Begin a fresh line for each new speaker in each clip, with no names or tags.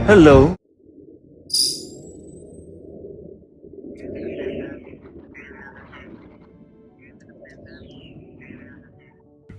Hello.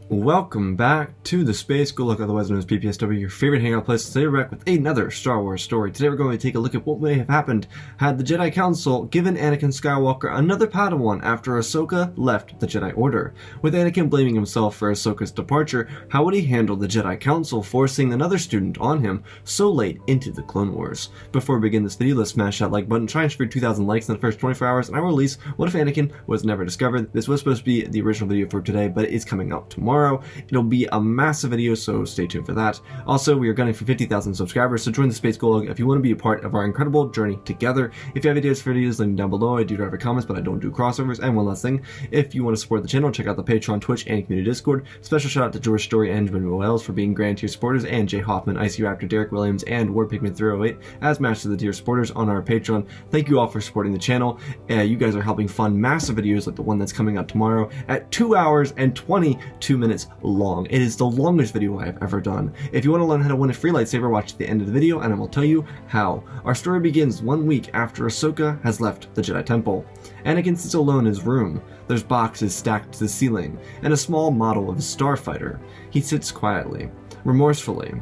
Welcome back to the Space School, otherwise known as PPSW, your favorite hangout place. Today we're back with another Star Wars story. Today we're going to take a look at what may have happened had the Jedi Council given Anakin Skywalker another Padawan after Ahsoka left the Jedi Order. With Anakin blaming himself for Ahsoka's departure, how would he handle the Jedi Council forcing another student on him so late into the Clone Wars? Before we begin this video, let's smash that like button, try and shoot 2,000 likes in the first 24 hours, and I will release What If Anakin Was Never Discovered. This was supposed to be the original video for today, but it is coming out tomorrow. It'll be a massive video, so stay tuned for that. Also, we are gunning for 50,000 subscribers, so join the Space Gulag if you want to be a part of our incredible journey together. If you have ideas for videos, link down below. I do drive comments, but I don't do crossovers. And one last thing, if you want to support the channel, check out the Patreon, Twitch, and community Discord. Special shout out to George Story and Benjamin Wells for being Grand Tier supporters, and Jay Hoffman, IC Raptor, Derek Williams, and War Pigman 308 as Master of the Tier supporters on our Patreon. Thank you all for supporting the channel. You guys are helping fund massive videos like the one that's coming out tomorrow at 2 hours and 22 minutes long. It is the longest video I've ever done. If you want to learn how to win a free lightsaber, watch to the end of the video and I will tell you how. Our story begins 1 week after Ahsoka has left the Jedi Temple. Anakin sits alone in his room. There's boxes stacked to the ceiling and a small model of a starfighter. He sits quietly, remorsefully.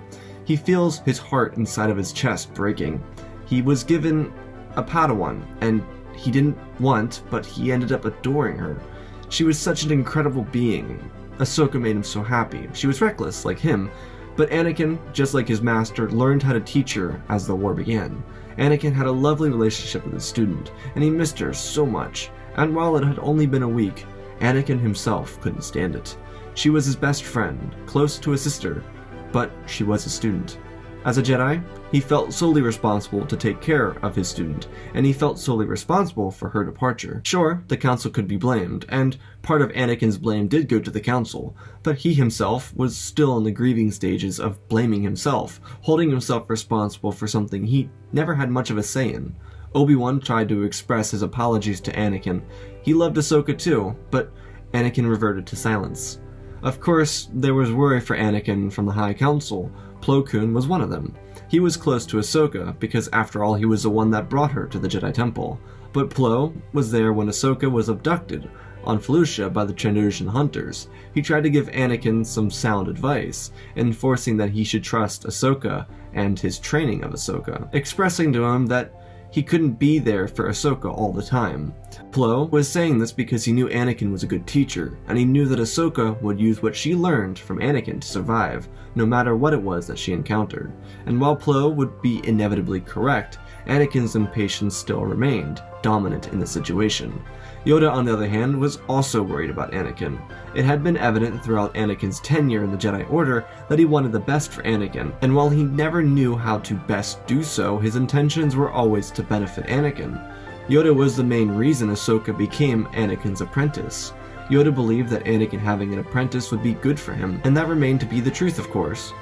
He feels his heart inside of his chest breaking. He was given a Padawan and he didn't want, but he ended up adoring her. She was such an incredible being. Ahsoka made him so happy. She was reckless, like him, but Anakin, just like his master, learned how to teach her as the war began. Anakin had a lovely relationship with his student, and he missed her so much, and while it had only been a week, Anakin himself couldn't stand it. She was his best friend, close to a sister, but she was a student. As a Jedi, he felt solely responsible to take care of his student, and he felt solely responsible for her departure. Sure, the Council could be blamed, and part of Anakin's blame did go to the Council, but he himself was still in the grieving stages of blaming himself, holding himself responsible for something he never had much of a say in. Obi-Wan tried to express his apologies to Anakin. He loved Ahsoka too, but Anakin reverted to silence. Of course, there was worry for Anakin from the High Council. Plo Koon was one of them. He was close to Ahsoka because after all he was the one that brought her to the Jedi Temple. But Plo was there when Ahsoka was abducted on Felucia by the Trandoshan hunters. He tried to give Anakin some sound advice, enforcing that he should trust Ahsoka and his training of Ahsoka, expressing to him that he couldn't be there for Ahsoka all the time. Plo was saying this because he knew Anakin was a good teacher, and he knew that Ahsoka would use what she learned from Anakin to survive, no matter what it was that she encountered. And while Plo would be inevitably correct, Anakin's impatience still remained dominant in the situation. Yoda, on the other hand, was also worried about Anakin. It had been evident throughout Anakin's tenure in the Jedi Order that he wanted the best for Anakin, and while he never knew how to best do so, his intentions were always to benefit Anakin. Yoda was the main reason Ahsoka became Anakin's apprentice. Yoda believed that Anakin having an apprentice would be good for him, and that remained to be the truth, of course.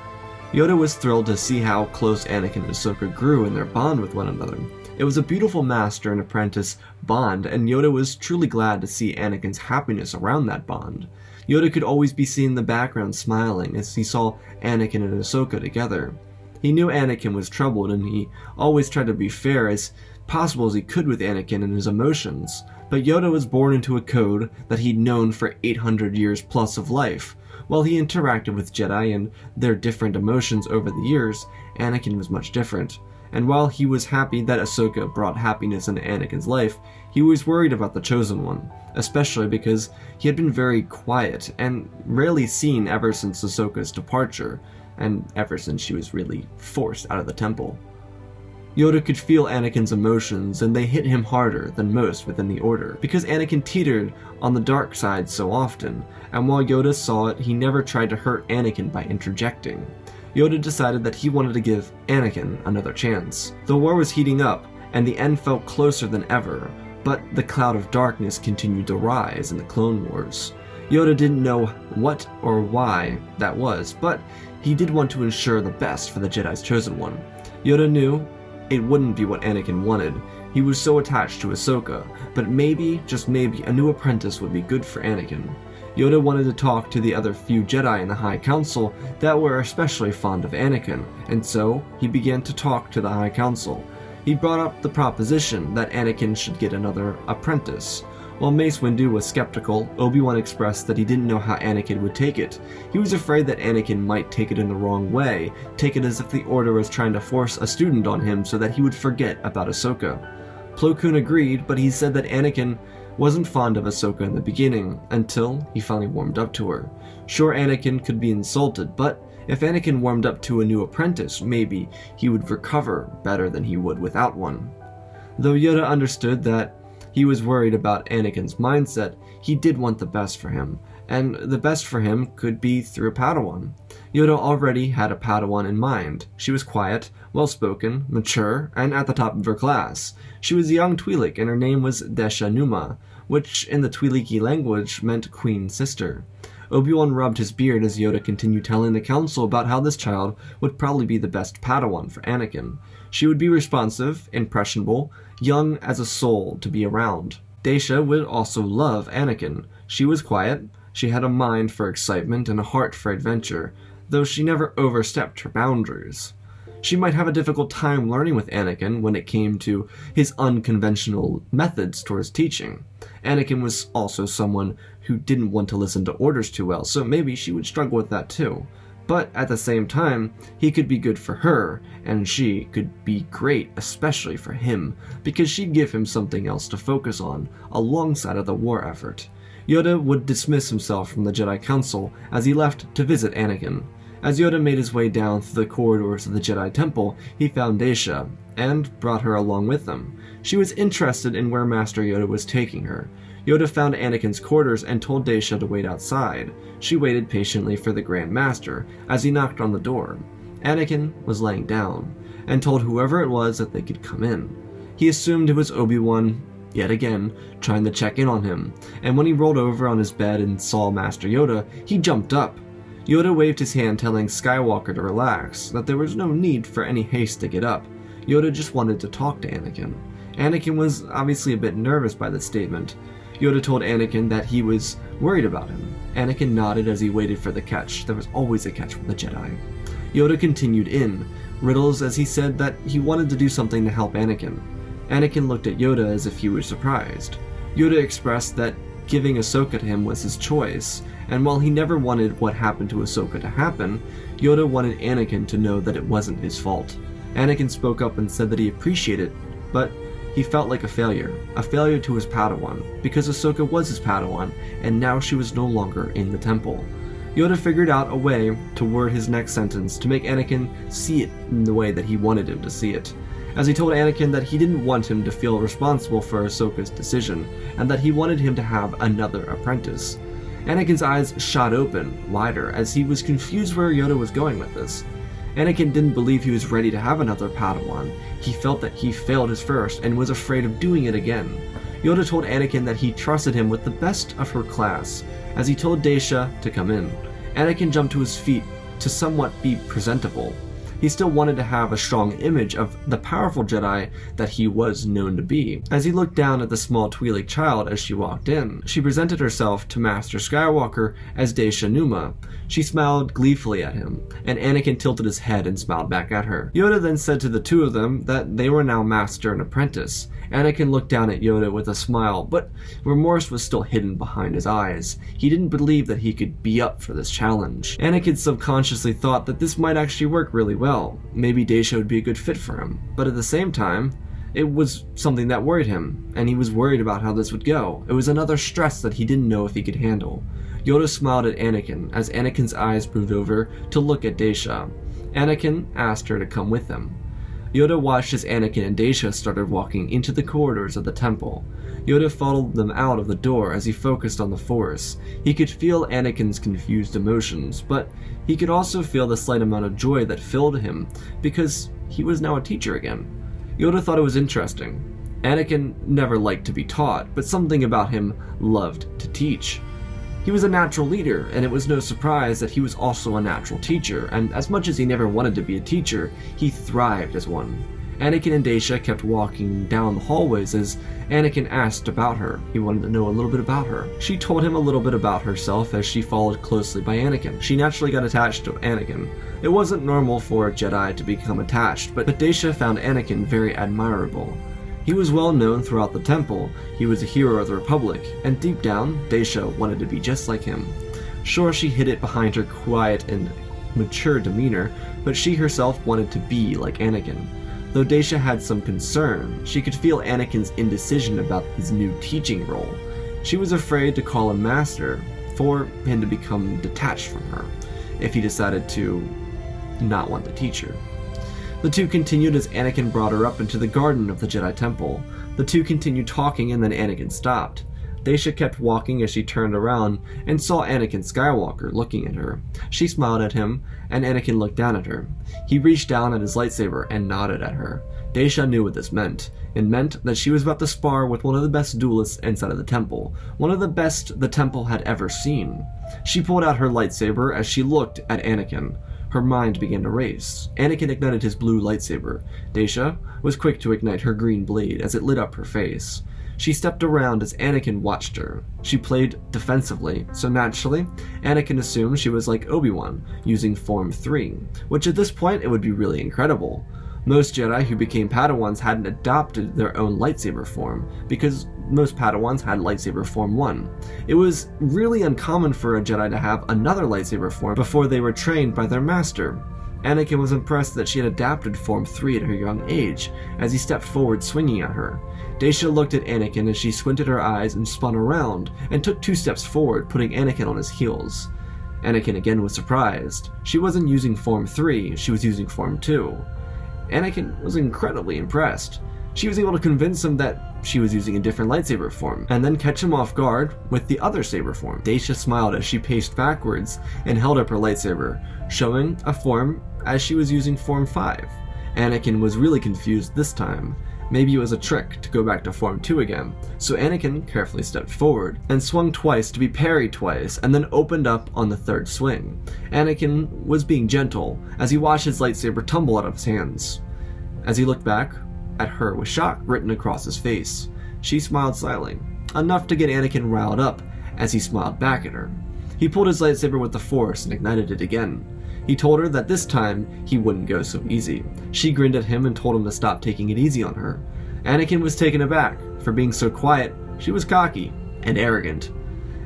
Yoda was thrilled to see how close Anakin and Ahsoka grew in their bond with one another. It was a beautiful master and apprentice bond, and Yoda was truly glad to see Anakin's happiness around that bond. Yoda could always be seen in the background smiling as he saw Anakin and Ahsoka together. He knew Anakin was troubled, and he always tried to be fair as possible as he could with Anakin and his emotions. But Yoda was born into a code that he'd known for 800 years plus of life. While he interacted with Jedi and their different emotions over the years, Anakin was much different. And while he was happy that Ahsoka brought happiness into Anakin's life, he was worried about the Chosen One, especially because he had been very quiet and rarely seen ever since Ahsoka's departure, and ever since she was really forced out of the temple. Yoda could feel Anakin's emotions, and they hit him harder than most within the Order, because Anakin teetered on the dark side so often, and while Yoda saw it, he never tried to hurt Anakin by interjecting. Yoda decided that he wanted to give Anakin another chance. The war was heating up, and the end felt closer than ever, but the cloud of darkness continued to rise in the Clone Wars. Yoda didn't know what or why that was, but he did want to ensure the best for the Jedi's Chosen One. Yoda knew it wouldn't be what Anakin wanted. He was so attached to Ahsoka, but maybe, just maybe, a new apprentice would be good for Anakin. Yoda wanted to talk to the other few Jedi in the High Council that were especially fond of Anakin, and so he began to talk to the High Council. He brought up the proposition that Anakin should get another apprentice. While Mace Windu was skeptical, Obi-Wan expressed that he didn't know how Anakin would take it. He was afraid that Anakin might take it in the wrong way, take it as if the Order was trying to force a student on him so that he would forget about Ahsoka. Plo Koon agreed, but he said that Anakin wasn't fond of Ahsoka in the beginning, until he finally warmed up to her. Sure, Anakin could be insulted, but if Anakin warmed up to a new apprentice, maybe he would recover better than he would without one. Though Yoda understood that he was worried about Anakin's mindset, he did want the best for him, and the best for him could be through a Padawan. Yoda already had a Padawan in mind. She was quiet, well-spoken, mature, and at the top of her class. She was a young Twi'lek, and her name was Desha Numa, which in the Twi'leki language meant Queen Sister. Obi-Wan rubbed his beard as Yoda continued telling the council about how this child would probably be the best Padawan for Anakin. She would be responsive, impressionable, young as a soul to be around. Desha would also love Anakin. She was quiet, she had a mind for excitement and a heart for adventure, though she never overstepped her boundaries. She might have a difficult time learning with Anakin when it came to his unconventional methods towards teaching. Anakin was also someone who didn't want to listen to orders too well, so maybe she would struggle with that too. But at the same time, he could be good for her, and she could be great, especially for him, because she'd give him something else to focus on, alongside of the war effort. Yoda would dismiss himself from the Jedi Council as he left to visit Anakin. As Yoda made his way down through the corridors of the Jedi Temple, he found Desha, and brought her along with him. She was interested in where Master Yoda was taking her. Yoda found Anakin's quarters and told Desha to wait outside. She waited patiently for the Grand Master as he knocked on the door. Anakin was laying down, and told whoever it was that they could come in. He assumed it was Obi-Wan, yet again, trying to check in on him, and when he rolled over on his bed and saw Master Yoda, he jumped up. Yoda waved his hand telling Skywalker to relax, that there was no need for any haste to get up. Yoda just wanted to talk to Anakin. Anakin was obviously a bit nervous by this statement. Yoda told Anakin that he was worried about him. Anakin nodded as he waited for the catch. There was always a catch with the Jedi. Yoda continued in riddles as he said that he wanted to do something to help Anakin. Anakin looked at Yoda as if he were surprised. Yoda expressed that giving Ahsoka to him was his choice, and while he never wanted what happened to Ahsoka to happen, Yoda wanted Anakin to know that it wasn't his fault. Anakin spoke up and said that he appreciated it, but he felt like a failure to his Padawan, because Ahsoka was his Padawan, and now she was no longer in the temple. Yoda figured out a way to word his next sentence to make Anakin see it in the way that he wanted him to see it, as he told Anakin that he didn't want him to feel responsible for Ahsoka's decision, and that he wanted him to have another apprentice. Anakin's eyes shot open, wider, as he was confused where Yoda was going with this. Anakin didn't believe he was ready to have another Padawan. He felt that he failed his first and was afraid of doing it again. Yoda told Anakin that he trusted him with the best of her class, as he told Desha to come in. Anakin jumped to his feet to somewhat be presentable. He still wanted to have a strong image of the powerful Jedi that he was known to be. As he looked down at the small Twi'lek child as she walked in, she presented herself to Master Skywalker as Desha Numa. She smiled gleefully at him, and Anakin tilted his head and smiled back at her. Yoda then said to the two of them that they were now master and apprentice. Anakin looked down at Yoda with a smile, but remorse was still hidden behind his eyes. He didn't believe that he could be up for this challenge. Anakin subconsciously thought that this might actually work really well. Maybe Desha would be a good fit for him, but at the same time, it was something that worried him, and he was worried about how this would go. It was another stress that he didn't know if he could handle. Yoda smiled at Anakin as Anakin's eyes moved over to look at Desha. Anakin asked her to come with him. Yoda watched as Anakin and Desha started walking into the corridors of the temple. Yoda followed them out of the door as he focused on the Force. He could feel Anakin's confused emotions, but he could also feel the slight amount of joy that filled him, because he was now a teacher again. Yoda thought it was interesting. Anakin never liked to be taught, but something about him loved to teach. He was a natural leader, and it was no surprise that he was also a natural teacher, and as much as he never wanted to be a teacher, he thrived as one. Anakin and Daisha kept walking down the hallways as Anakin asked about her. He wanted to know a little bit about her. She told him a little bit about herself as she followed closely by Anakin. She naturally got attached to Anakin. It wasn't normal for a Jedi to become attached, but Daisha found Anakin very admirable. He was well known throughout the temple, he was a hero of the Republic, and deep down, Daisha wanted to be just like him. Sure, she hid it behind her quiet and mature demeanor, but she herself wanted to be like Anakin. Though Daisha had some concern, she could feel Anakin's indecision about his new teaching role. She was afraid to call him master, for him to become detached from her, if he decided to not want to teach her. The two continued as Anakin brought her up into the garden of the Jedi Temple. The two continued talking and then Anakin stopped. Daisha kept walking as she turned around and saw Anakin Skywalker looking at her. She smiled at him, and Anakin looked down at her. He reached down at his lightsaber and nodded at her. Daisha knew what this meant. It meant that she was about to spar with one of the best duelists inside of the temple, one of the best the temple had ever seen. She pulled out her lightsaber as she looked at Anakin. Her mind began to race. Anakin ignited his blue lightsaber. Daisha was quick to ignite her green blade as it lit up her face. She stepped around as Anakin watched her. She played defensively, so naturally, Anakin assumed she was like Obi-Wan, using Form 3, which at this point it would be really incredible. Most Jedi who became Padawans hadn't adopted their own lightsaber form, because most Padawans had lightsaber form 1. It was really uncommon for a Jedi to have another lightsaber form before they were trained by their master. Anakin was impressed that she had adapted Form 3 at her young age, as he stepped forward swinging at her. Daisha looked at Anakin as she squinted her eyes and spun around, and took 2 steps forward, putting Anakin on his heels. Anakin again was surprised. She wasn't using Form 3, she was using Form 2. Anakin was incredibly impressed. She was able to convince him that she was using a different lightsaber form, and then catch him off guard with the other saber form. Daisha smiled as she paced backwards and held up her lightsaber, showing a form as she was using Form 5. Anakin was really confused this time. Maybe it was a trick to go back to Form 2 again, so Anakin carefully stepped forward and swung twice to be parried twice and then opened up on the 3rd swing. Anakin was being gentle as he watched his lightsaber tumble out of his hands. As he looked back at her with shock written across his face, she smiled slyly, enough to get Anakin riled up as he smiled back at her. He pulled his lightsaber with the Force and ignited it again. He told her that this time he wouldn't go so easy. She grinned at him and told him to stop taking it easy on her. Anakin was taken aback. For being so quiet, she was cocky and arrogant.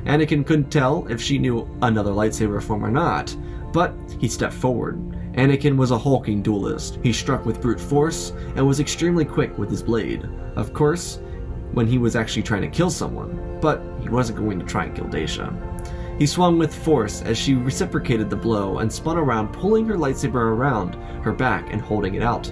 Anakin couldn't tell if she knew another lightsaber form or not, but he stepped forward. Anakin was a hulking duelist. He struck with brute force and was extremely quick with his blade. Of course, when he was actually trying to kill someone, but he wasn't going to try and kill Daisha. He swung with force as she reciprocated the blow and spun around, pulling her lightsaber around her back and holding it out.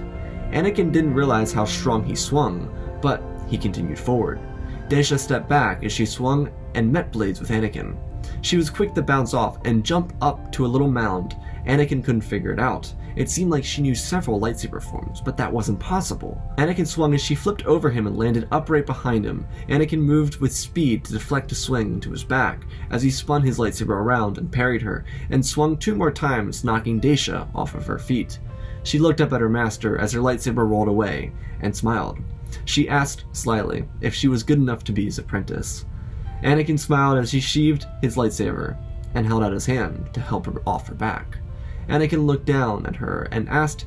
Anakin didn't realize how strong he swung, but he continued forward. Daisha stepped back as she swung and met blades with Anakin. She was quick to bounce off and jump up to a little mound. Anakin couldn't figure it out. It seemed like she knew several lightsaber forms, but that wasn't possible. Anakin swung as she flipped over him and landed upright behind him. Anakin moved with speed to deflect a swing to his back as he spun his lightsaber around and parried her, and swung 2 more times, knocking Daisha off of her feet. She looked up at her master as her lightsaber rolled away, and smiled. She asked slyly if she was good enough to be his apprentice. Anakin smiled as he sheathed his lightsaber and held out his hand to help her off her back. Anakin looked down at her and asked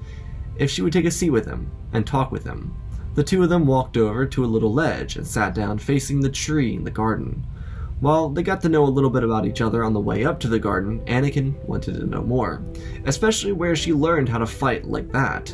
if she would take a seat with him and talk with him. The two of them walked over to a little ledge and sat down facing the tree in the garden. While they got to know a little bit about each other on the way up to the garden, Anakin wanted to know more, especially where she learned how to fight like that.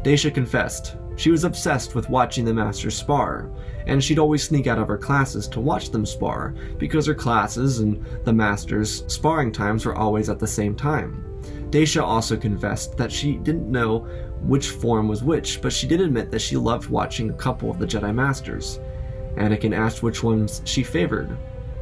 Daisha confessed she was obsessed with watching the masters spar, and she'd always sneak out of her classes to watch them spar because her classes and the masters' sparring times were always at the same time. Daisha also confessed that she didn't know which form was which, but she did admit that she loved watching a couple of the Jedi Masters. Anakin asked which ones she favored.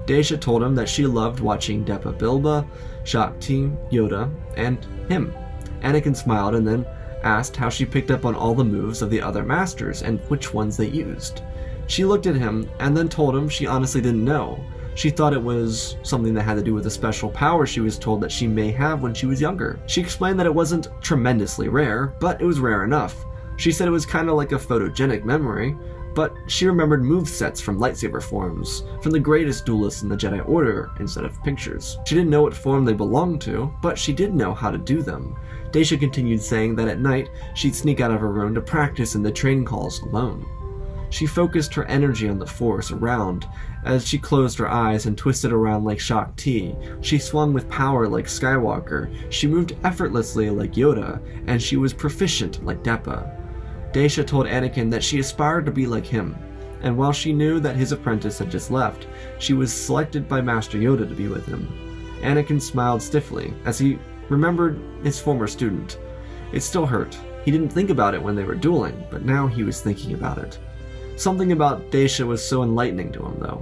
Daisha told him that she loved watching Depa Bilba, Shakti, Yoda, and him. Anakin smiled and then asked how she picked up on all the moves of the other Masters and which ones they used. She looked at him and then told him she honestly didn't know. She thought it was something that had to do with a special power she was told that she may have when she was younger. She explained that it wasn't tremendously rare, but it was rare enough. She said it was kind of like a photogenic memory, but she remembered movesets from lightsaber forms, from the greatest duelists in the Jedi Order, instead of pictures. She didn't know what form they belonged to, but she did know how to do them. Daisha continued saying that at night, she'd sneak out of her room to practice in the training halls alone. She focused her energy on the force around. As she closed her eyes and twisted around like Shakti, she swung with power like Skywalker, she moved effortlessly like Yoda, and she was proficient like Depa. Daisha told Anakin that she aspired to be like him, and while she knew that his apprentice had just left, she was selected by Master Yoda to be with him. Anakin smiled stiffly as he remembered his former student. It still hurt. He didn't think about it when they were dueling, but now he was thinking about it. Something about Daisha was so enlightening to him, though.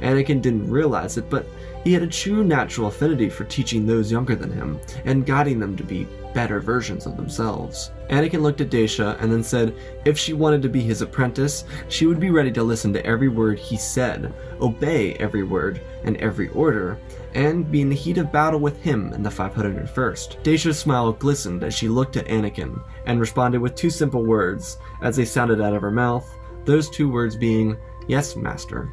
Anakin didn't realize it, but he had a true natural affinity for teaching those younger than him, and guiding them to be better versions of themselves. Anakin looked at Daisha and then said if she wanted to be his apprentice, she would be ready to listen to every word he said, obey every word and every order, and be in the heat of battle with him in the 501st. Daisha's smile glistened as she looked at Anakin, and responded with two simple words as they sounded out of her mouth, those two words being, "Yes, Master."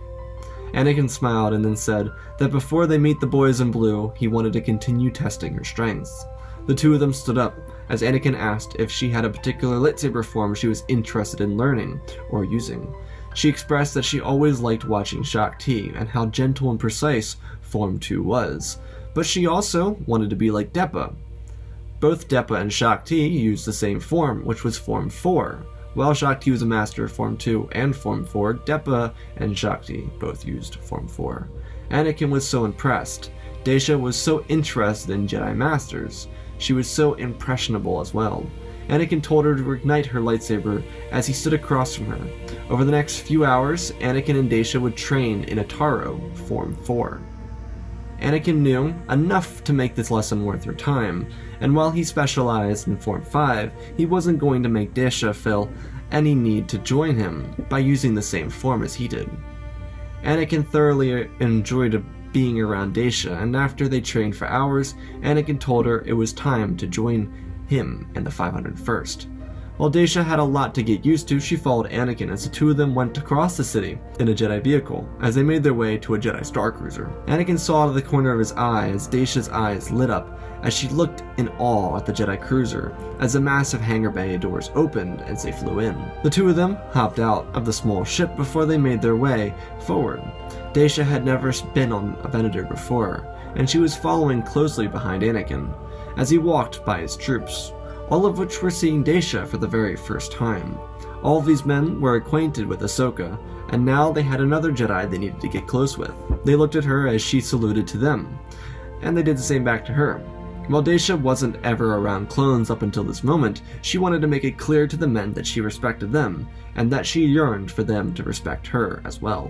Anakin smiled and then said that before they meet the boys in blue, he wanted to continue testing her strengths. The two of them stood up as Anakin asked if she had a particular lightsaber form she was interested in learning or using. She expressed that she always liked watching Shakti and how gentle and precise Form 2 was, but she also wanted to be like Depa. Both Depa and Shakti used the same form, which was Form 4. While Shakti was a master of Form 2 and Form 4, Depa and Shakti both used Form 4. Anakin was so impressed. Daisha was so interested in Jedi Masters. She was so impressionable as well. Anakin told her to ignite her lightsaber as he stood across from her. Over the next few hours, Anakin and Daisha would train in Ataro, Form 4. Anakin knew enough to make this lesson worth her time, and while he specialized in Form 5, he wasn't going to make Daisha feel any need to join him by using the same form as he did. Anakin thoroughly enjoyed being around Daisha, and after they trained for hours, Anakin told her it was time to join him in the 501st. While Daisha had a lot to get used to, she followed Anakin as the two of them went across the city in a Jedi vehicle as they made their way to a Jedi Star Cruiser. Anakin saw out of the corner of his eye as Daisha's eyes lit up as she looked in awe at the Jedi Cruiser as the massive hangar bay doors opened as they flew in. The two of them hopped out of the small ship before they made their way forward. Daisha had never been on a Venator before, and she was following closely behind Anakin as he walked by his troops, all of which were seeing Daisha for the very first time. All of these men were acquainted with Ahsoka, and now they had another Jedi they needed to get close with. They looked at her as she saluted to them, and they did the same back to her. While Daisha wasn't ever around clones up until this moment, she wanted to make it clear to the men that she respected them, and that she yearned for them to respect her as well.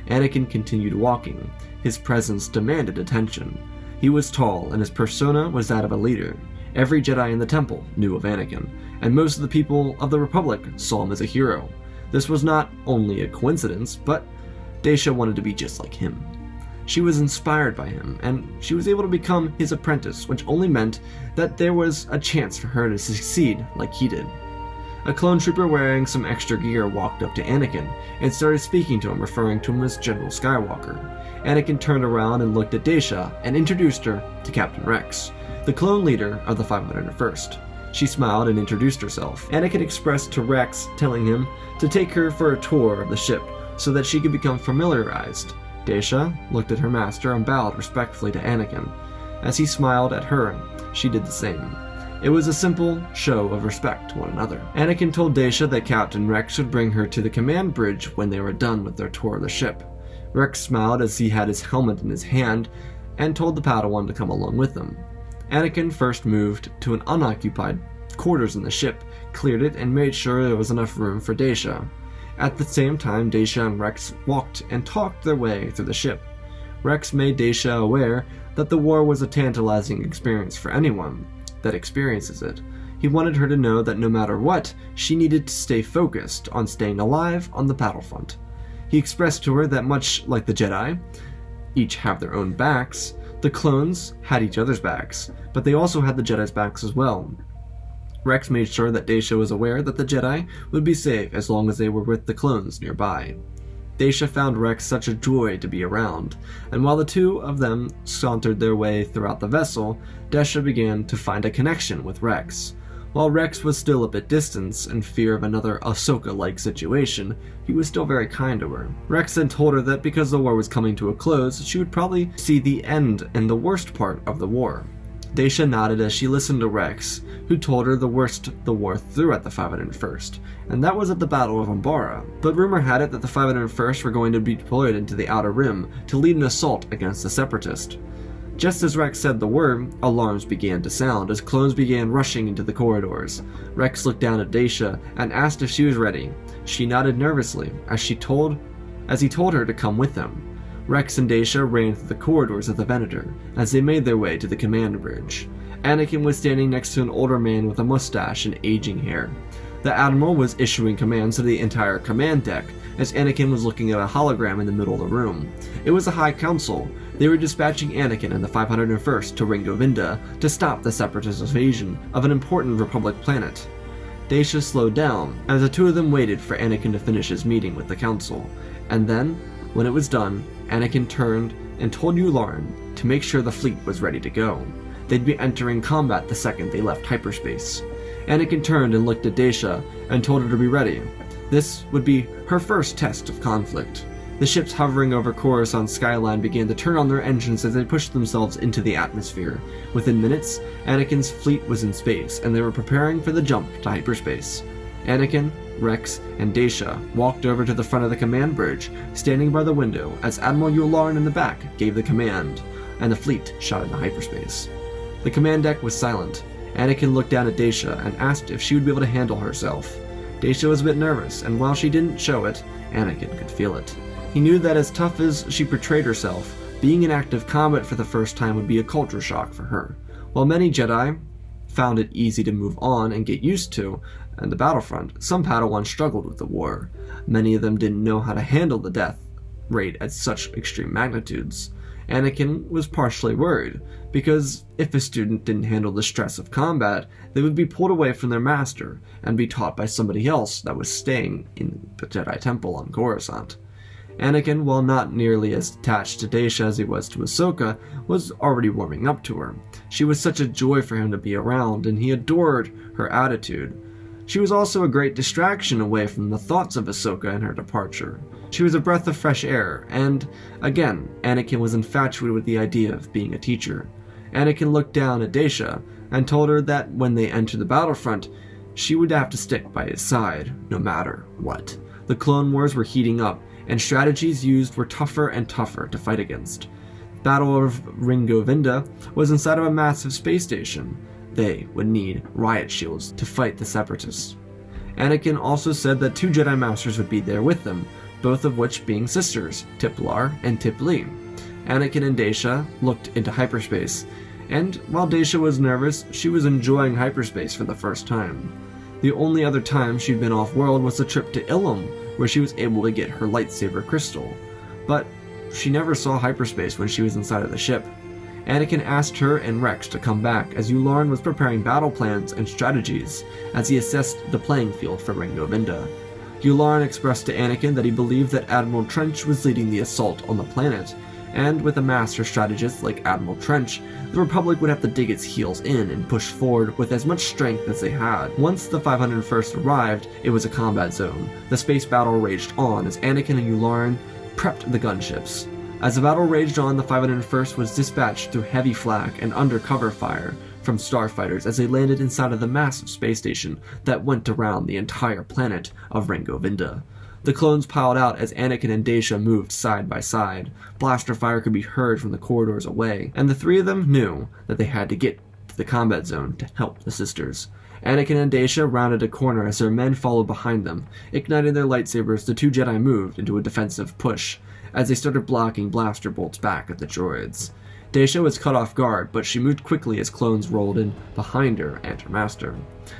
Anakin continued walking. His presence demanded attention. He was tall, and his persona was that of a leader. Every Jedi in the temple knew of Anakin, and most of the people of the Republic saw him as a hero. This was not only a coincidence, but Daisha wanted to be just like him. She was inspired by him, and she was able to become his apprentice, which only meant that there was a chance for her to succeed like he did. A clone trooper wearing some extra gear walked up to Anakin and started speaking to him, referring to him as General Skywalker. Anakin turned around and looked at Daisha and introduced her to Captain Rex, the clone leader of the 501st. She smiled and introduced herself. Anakin expressed to Rex, telling him to take her for a tour of the ship so that she could become familiarized. Daisha looked at her master and bowed respectfully to Anakin. As he smiled at her, she did the same. It was a simple show of respect to one another. Anakin told Daisha that Captain Rex would bring her to the command bridge when they were done with their tour of the ship. Rex smiled as he had his helmet in his hand and told the Padawan to come along with them. Anakin first moved to an unoccupied quarters in the ship, cleared it, and made sure there was enough room for Daisha. At the same time, Daisha and Rex walked and talked their way through the ship. Rex made Daisha aware that the war was a tantalizing experience for anyone that experiences it. He wanted her to know that no matter what, she needed to stay focused on staying alive on the battlefront. He expressed to her that much like the Jedi each have their own backs, the clones had each other's backs, but they also had the Jedi's backs as well. Rex made sure that Daisha was aware that the Jedi would be safe as long as they were with the clones nearby. Daisha found Rex such a joy to be around, and while the two of them sauntered their way throughout the vessel, Daisha began to find a connection with Rex. While Rex was still a bit distant in fear of another Ahsoka-like situation, he was still very kind to her. Rex then told her that because the war was coming to a close, she would probably see the end and the worst part of the war. Daisha nodded as she listened to Rex, who told her the worst the war threw at the 501st, and that was at the Battle of Umbara. But rumor had it that the 501st were going to be deployed into the Outer Rim to lead an assault against the Separatists. Just as Rex said the word, alarms began to sound as clones began rushing into the corridors. Rex looked down at Daisha and asked if she was ready. She nodded nervously as he told her to come with him. Rex and Daisha ran through the corridors of the Venator as they made their way to the command bridge. Anakin was standing next to an older man with a mustache and aging hair. The Admiral was issuing commands to the entire command deck as Anakin was looking at a hologram in the middle of the room. It was the High Council. They were dispatching Anakin and the 501st to Ringovinda to stop the Separatist invasion of an important Republic planet. Daisha slowed down as the two of them waited for Anakin to finish his meeting with the Council, and then, when it was done, Anakin turned and told Yularen to make sure the fleet was ready to go. They'd be entering combat the second they left hyperspace. Anakin turned and looked at Daisha and told her to be ready. This would be her first test of conflict. The ships hovering over Coruscant's skyline began to turn on their engines as they pushed themselves into the atmosphere. Within minutes, Anakin's fleet was in space, and they were preparing for the jump to hyperspace. Anakin, Rex, and Daisha walked over to the front of the command bridge, standing by the window as Admiral Yularen in the back gave the command, and the fleet shot into hyperspace. The command deck was silent. Anakin looked down at Daisha and asked if she would be able to handle herself. Daisha was a bit nervous, and while she didn't show it, Anakin could feel it. He knew that as tough as she portrayed herself, being in active combat for the first time would be a culture shock for her. While many Jedi found it easy to move on and get used to the battlefront, some Padawans struggled with the war. Many of them didn't know how to handle the death rate at such extreme magnitudes. Anakin was partially worried, because if a student didn't handle the stress of combat, they would be pulled away from their master and be taught by somebody else that was staying in the Jedi Temple on Coruscant. Anakin, while not nearly as attached to Daisha as he was to Ahsoka, was already warming up to her. She was such a joy for him to be around, and he adored her attitude. She was also a great distraction away from the thoughts of Ahsoka and her departure. She was a breath of fresh air, and, again, Anakin was infatuated with the idea of being a teacher. Anakin looked down at Daisha and told her that when they entered the battlefront, she would have to stick by his side, no matter what. The Clone Wars were heating up, and strategies used were tougher and tougher to fight against. The Battle of Ringovinda was inside of a massive space station. They would need riot shields to fight the Separatists. Anakin also said that 2 Jedi Masters would be there with them, both of which being sisters, Tiplar and Tipli. Anakin and Daisha looked into hyperspace, and while Daisha was nervous, she was enjoying hyperspace for the first time. The only other time she'd been off-world was the trip to Ilum, where she was able to get her lightsaber crystal, but she never saw hyperspace when she was inside of the ship. Anakin asked her and Rex to come back as Yularen was preparing battle plans and strategies as he assessed the playing field for Ringovinda. Yularen expressed to Anakin that he believed that Admiral Trench was leading the assault on the planet, and with a master strategist like Admiral Trench, the Republic would have to dig its heels in and push forward with as much strength as they had. Once the 501st arrived, it was a combat zone. The space battle raged on as Anakin and Yularen prepped the gunships. As the battle raged on, the 501st was dispatched through heavy flak and undercover fire from starfighters as they landed inside of the massive space station that went around the entire planet of Ringovinda. The clones piled out as Anakin and Daisha moved side by side. Blaster fire could be heard from the corridors away, and the three of them knew that they had to get to the combat zone to help the sisters. Anakin and Daisha rounded a corner as their men followed behind them. Igniting their lightsabers, the 2 Jedi moved into a defensive push as they started blocking blaster bolts back at the droids. Daisha was caught off guard, but she moved quickly as clones rolled in behind her and her master.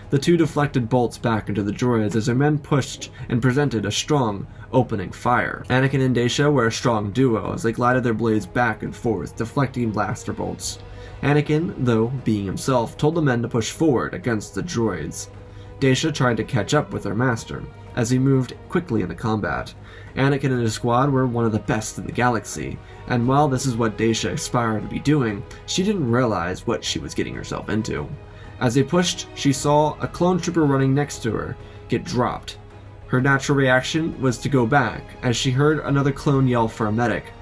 The two deflected bolts back into the droids as their men pushed and presented a strong opening fire. Anakin and Daisha were a strong duo as they glided their blades back and forth, deflecting blaster bolts. Anakin, though, being himself, told the men to push forward against the droids. Daisha tried to catch up with her master, as he moved quickly into combat. Anakin and his squad were one of the best in the galaxy, and while this is what Daisha aspired to be doing, she didn't realize what she was getting herself into. As they pushed, she saw a clone trooper running next to her get dropped. Her natural reaction was to go back, as she heard another clone yell for a medic.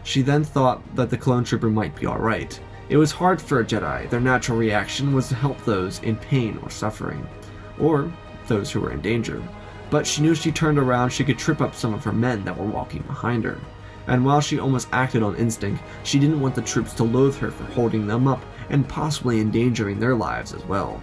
She then thought that the clone trooper might be alright. It was hard for a Jedi. Their natural reaction was to help those in pain or suffering, or those who were in danger. But she knew if she turned around, she could trip up some of her men that were walking behind her. And while she almost acted on instinct, she didn't want the troops to loathe her for holding them up and possibly endangering their lives as well.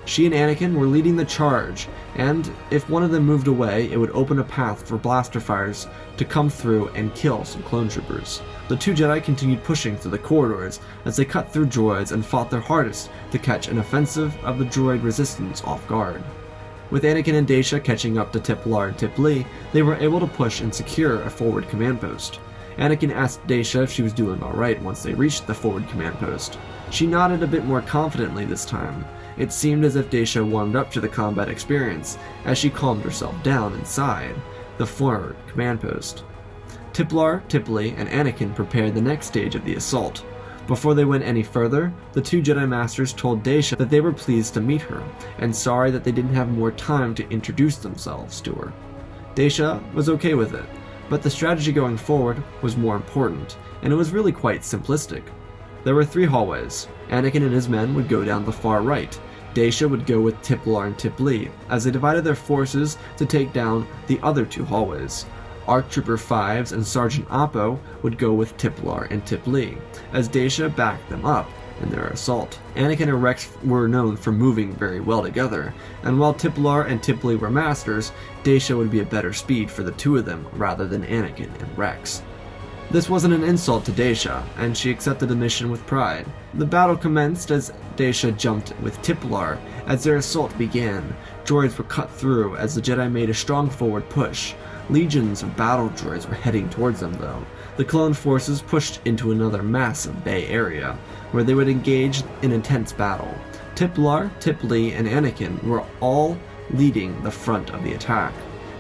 She and Anakin were leading the charge, and if one of them moved away, it would open a path for blaster fires to come through and kill some clone troopers. The two Jedi continued pushing through the corridors as they cut through droids and fought their hardest to catch an offensive of the droid resistance off guard. With Anakin and Daisha catching up to Tiplar and Tiplee, they were able to push and secure a forward command post. Anakin asked Daisha if she was doing alright once they reached the forward command post. She nodded a bit more confidently this time. It seemed as if Daisha warmed up to the combat experience as she calmed herself down inside the forward command post. Tiplar, Tiplee, and Anakin prepared the next stage of the assault. Before they went any further, the two Jedi Masters told Daisha that they were pleased to meet her, and sorry that they didn't have more time to introduce themselves to her. Daisha was okay with it, but the strategy going forward was more important, and it was really quite simplistic. There were 3 hallways. Anakin and his men would go down the far right. Daisha would go with Tiplar and Tiplee, as they divided their forces to take down the other 2 hallways. ARC Trooper 5s and Sergeant Oppo would go with Tiplar and Tiplee, as Daisha backed them up in their assault. Anakin and Rex were known for moving very well together, and while Tiplar and Tiplee were masters, Daisha would be a better speed for the 2 of them rather than Anakin and Rex. This wasn't an insult to Daisha, and she accepted the mission with pride. The battle commenced as Daisha jumped with Tiplar. As their assault began, droids were cut through as the Jedi made a strong forward push. Legions of battle droids were heading towards them though. The clone forces pushed into another massive bay area, where they would engage in intense battle. Tiplar, Tiplee, and Anakin were all leading the front of the attack.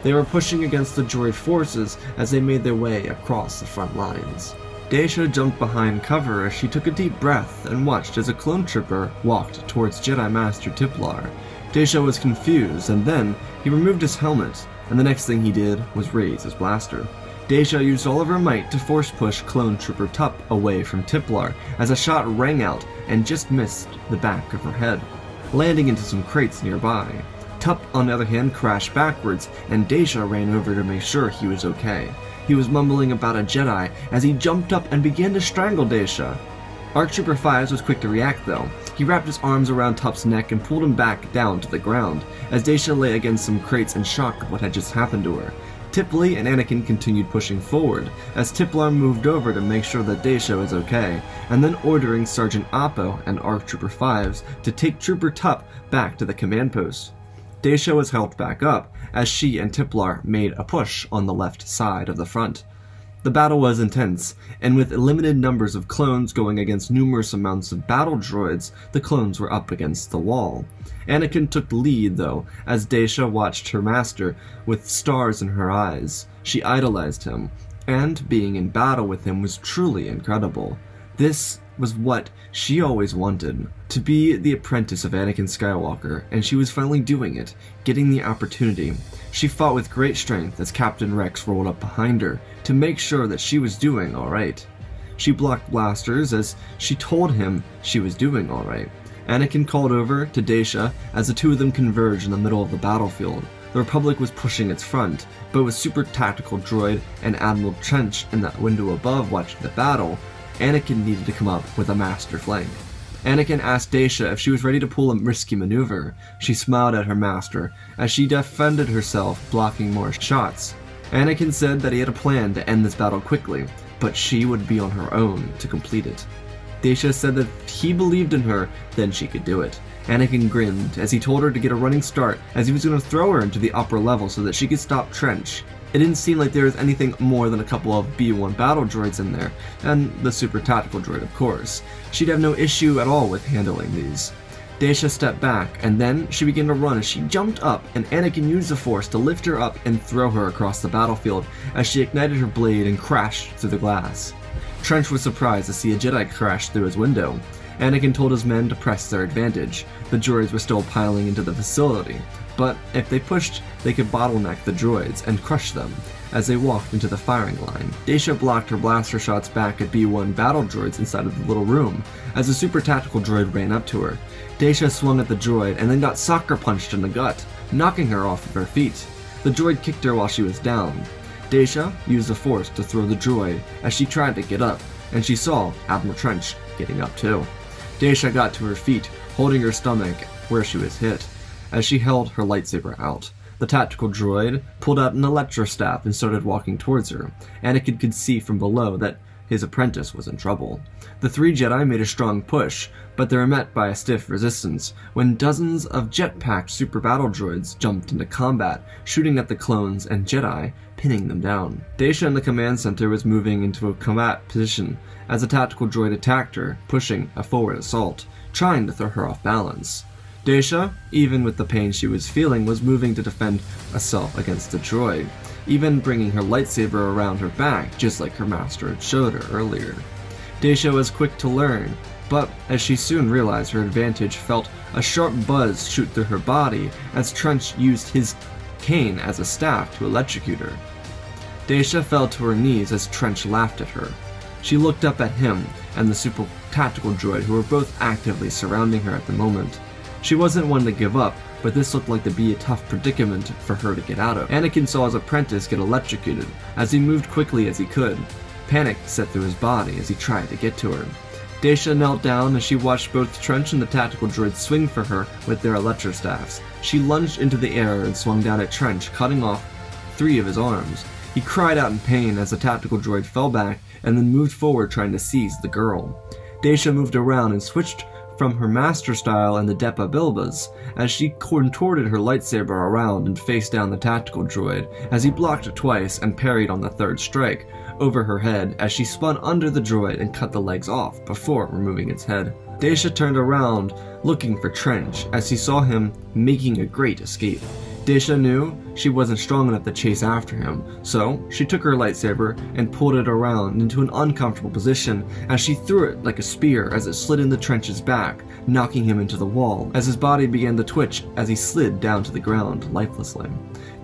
They were pushing against the droid forces as they made their way across the front lines. Daisha jumped behind cover as she took a deep breath and watched as a clone trooper walked towards Jedi Master Tiplar. Daisha was confused, and then he removed his helmet, and the next thing he did was raise his blaster. Daisha used all of her might to force push Clone Trooper Tup away from Tiplar as a shot rang out and just missed the back of her head, landing into some crates nearby. Tup, on the other hand, crashed backwards, and Daisha ran over to make sure he was okay. He was mumbling about a Jedi as he jumped up and began to strangle Daisha. ARC Trooper 5 was quick to react though. He wrapped his arms around Tup's neck and pulled him back down to the ground, as Daisha lay against some crates in shock of what had just happened to her. Tiplee and Anakin continued pushing forward, as Tiplar moved over to make sure that Daisha was okay, and then ordering Sergeant Oppo and ARC Trooper 5s to take Trooper Tup back to the command post. Daisha was helped back up, as she and Tiplar made a push on the left side of the front. The battle was intense, and with limited numbers of clones going against numerous amounts of battle droids, the clones were up against the wall. Anakin took the lead, though, as Daisha watched her master with stars in her eyes. She idolized him, and being in battle with him was truly incredible. This was what she always wanted, to be the apprentice of Anakin Skywalker, and she was finally doing it, getting the opportunity. She fought with great strength as Captain Rex rolled up behind her to make sure that she was doing alright. She blocked blasters as she told him she was doing alright. Anakin called over to Daisha as the 2 of them converged in the middle of the battlefield. The Republic was pushing its front, but with Super Tactical Droid and Admiral Trench in the window above watching the battle, Anakin needed to come up with a master flank. Anakin asked Daisha if she was ready to pull a risky maneuver. She smiled at her master as she defended herself, blocking more shots. Anakin said that he had a plan to end this battle quickly, but she would be on her own to complete it. Daisha said that if he believed in her, then she could do it. Anakin grinned as he told her to get a running start, as he was going to throw her into the upper level so that she could stop Trench. It didn't seem like there was anything more than a couple of B-1 battle droids in there, and the super tactical droid, of course. She'd have no issue at all with handling these. Daisha stepped back, and then she began to run as she jumped up, and Anakin used the Force to lift her up and throw her across the battlefield as she ignited her blade and crashed through the glass. Trench was surprised to see a Jedi crash through his window. Anakin told his men to press their advantage. The droids were still piling into the facility, but if they pushed, they could bottleneck the droids and crush them as they walked into the firing line. Daisha blocked her blaster shots back at B-1 battle droids inside of the little room as a super tactical droid ran up to her. Daisha swung at the droid and then got sucker punched in the gut, knocking her off of her feet. The droid kicked her while she was down. Daisha used the Force to throw the droid as she tried to get up, and she saw Admiral Trench getting up too. Daisha got to her feet, holding her stomach where she was hit, as she held her lightsaber out. The tactical droid pulled out an electrostaff and started walking towards her. Anakin could see from below that his apprentice was in trouble. The three Jedi made a strong push, but they were met by a stiff resistance when dozens of jet-packed super battle droids jumped into combat, shooting at the clones and Jedi, pinning them down. Daisha in the command center was moving into a combat position as a tactical droid attacked her, pushing a forward assault, trying to throw her off balance. Daisha, even with the pain she was feeling, was moving to defend herself against the droid, even bringing her lightsaber around her back, just like her master had showed her earlier. Daisha was quick to learn, but as she soon realized her advantage, felt a sharp buzz shoot through her body as Trench used his cane as a staff to electrocute her. Daisha fell to her knees as Trench laughed at her. She looked up at him and the super tactical droid, who were both actively surrounding her at the moment. She wasn't one to give up, but this looked like to be a tough predicament for her to get out of. Anakin saw his apprentice get electrocuted as he moved quickly as he could. Panic set through his body as he tried to get to her. Daisha knelt down as she watched both Trench and the tactical droid swing for her with their electrostaffs. She lunged into the air and swung down at Trench, cutting off 3 of his arms. He cried out in pain as the tactical droid fell back and then moved forward trying to seize the girl. Daisha moved around and switched from her master style and the Depa Bilbas as she contorted her lightsaber around and faced down the tactical droid as he blocked twice and parried on the third strike over her head as she spun under the droid and cut the legs off before removing its head. Daisha turned around looking for Trench as he saw him making a great escape. Daisha knew she wasn't strong enough to chase after him, so she took her lightsaber and pulled it around into an uncomfortable position as she threw it like a spear as it slid into Trench's back, knocking him into the wall as his body began to twitch as he slid down to the ground lifelessly.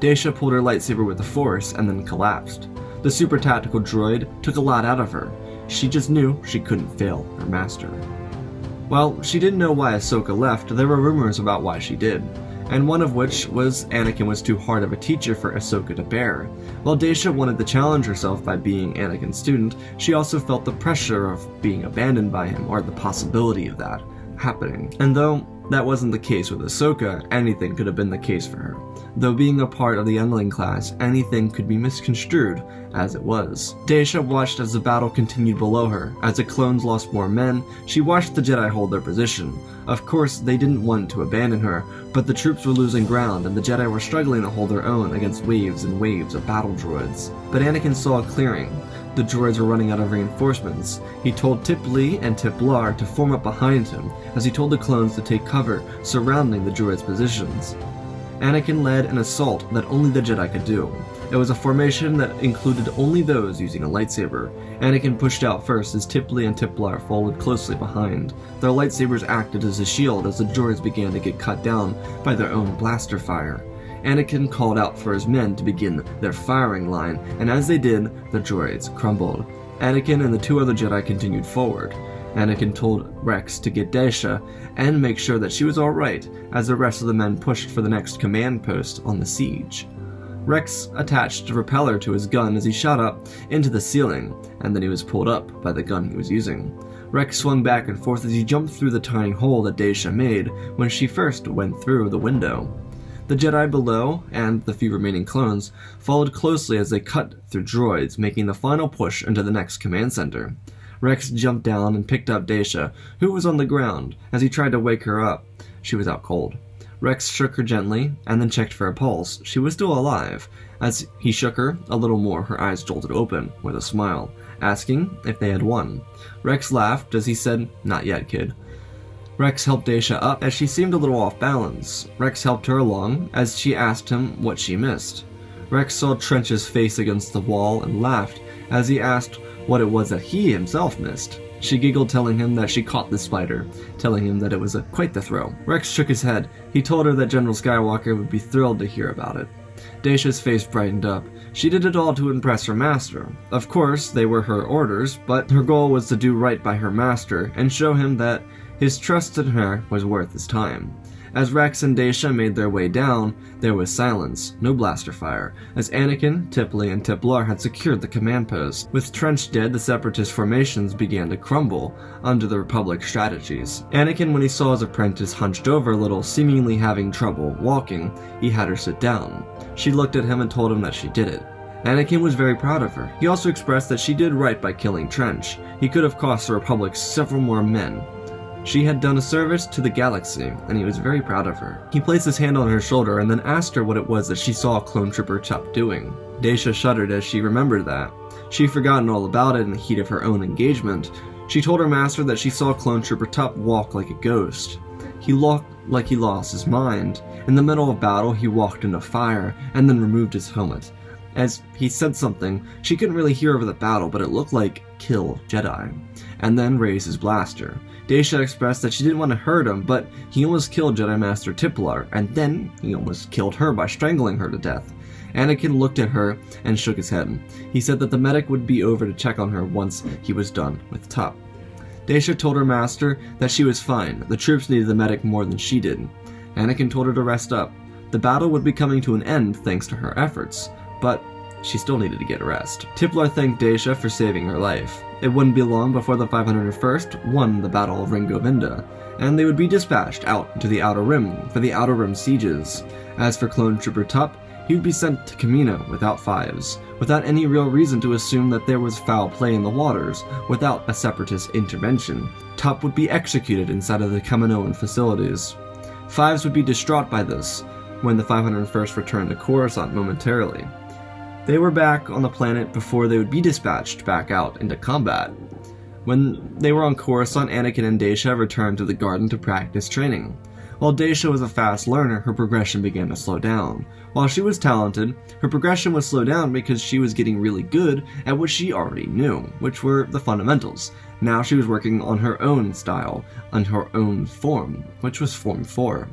Daisha pulled her lightsaber with the Force and then collapsed. The super tactical droid took a lot out of her. She just knew she couldn't fail her master. While she didn't know why Ahsoka left, there were rumors about why she did, and one of which was Anakin was too hard of a teacher for Ahsoka to bear. While Daisha wanted to challenge herself by being Anakin's student, she also felt the pressure of being abandoned by him, or the possibility of that happening. And though that wasn't the case with Ahsoka, anything could have been the case for her. Though being a part of the Youngling class, anything could be misconstrued as it was. Daisha watched as the battle continued below her. As the clones lost more men, she watched the Jedi hold their position. Of course, they didn't want to abandon her, but the troops were losing ground and the Jedi were struggling to hold their own against waves and waves of battle droids. But Anakin saw a clearing. The droids were running out of reinforcements. He told Tip Lee and Tip Lar to form up behind him, as he told the clones to take cover surrounding the droids' positions. Anakin led an assault that only the Jedi could do. It was a formation that included only those using a lightsaber. Anakin pushed out first as Tip Lee and Tip Lar followed closely behind. Their lightsabers acted as a shield as the droids began to get cut down by their own blaster fire. Anakin called out for his men to begin their firing line, and as they did, the droids crumbled. Anakin and the 2 other Jedi continued forward. Anakin told Rex to get Daisha and make sure that she was alright as the rest of the men pushed for the next command post on the siege. Rex attached a repeller to his gun as he shot up into the ceiling, and then he was pulled up by the gun he was using. Rex swung back and forth as he jumped through the tiny hole that Daisha made when she first went through the window. The Jedi below, and the few remaining clones, followed closely as they cut through droids, making the final push into the next command center. Rex jumped down and picked up Daisha, who was on the ground, as he tried to wake her up. She was out cold. Rex shook her gently, and then checked for a pulse. She was still alive. As he shook her a little more, her eyes jolted open, with a smile, asking if they had won. Rex laughed as he said, "Not yet, kid." Rex helped Daisha up as she seemed a little off balance. Rex helped her along as she asked him what she missed. Rex saw Trench's face against the wall and laughed as he asked what it was that he himself missed. She giggled, telling him that she caught the spider, telling him that it was quite the throw. Rex shook his head. He told her that General Skywalker would be thrilled to hear about it. Daisha's face brightened up. She did it all to impress her master. Of course, they were her orders, but her goal was to do right by her master and show him that his trust in her was worth his time. As Rex and Daisha made their way down, there was silence, no blaster fire, as Anakin, Tipley, and Tiplar had secured the command post. With Trench dead, the Separatist formations began to crumble under the Republic strategies. Anakin, when he saw his apprentice hunched over a little, seemingly having trouble walking, he had her sit down. She looked at him and told him that she did it. Anakin was very proud of her. He also expressed that she did right by killing Trench. He could have cost the Republic several more men. She had done a service to the galaxy, and he was very proud of her. He placed his hand on her shoulder and then asked her what it was that she saw Clone Trooper Tup doing. Daisha shuddered as she remembered that. She'd forgotten all about it in the heat of her own engagement. She told her master that she saw Clone Trooper Tup walk like a ghost. He looked like he lost his mind. In the middle of battle, he walked into fire and then removed his helmet. As he said something, she couldn't really hear over the battle, but it looked like "kill Jedi," and then raised his blaster. Daisha expressed that she didn't want to hurt him, but he almost killed Jedi Master Tiplar, and then he almost killed her by strangling her to death. Anakin looked at her and shook his head. He said that the medic would be over to check on her once he was done with Tup. Daisha told her master that she was fine. The troops needed the medic more than she did. Anakin told her to rest up. The battle would be coming to an end thanks to her efforts, but she still needed to get rest. Tiplar thanked Daisha for saving her life. It wouldn't be long before the 501st won the Battle of Ringovinda, and they would be dispatched out into the Outer Rim for the Outer Rim sieges. As for Clone Trooper Tup, he would be sent to Kamino without Fives, without any real reason to assume that there was foul play in the waters, without a Separatist intervention. Tup would be executed inside of the Kaminoan facilities. Fives would be distraught by this when the 501st returned to Coruscant momentarily. They were back on the planet before they would be dispatched back out into combat. When they were on Coruscant, Anakin and Daisha returned to the garden to practice training. While Daisha was a fast learner, her progression began to slow down. While she was talented, her progression would slow down because she was getting really good at what she already knew, which were the fundamentals. Now she was working on her own style, on her own form, which was Form 4.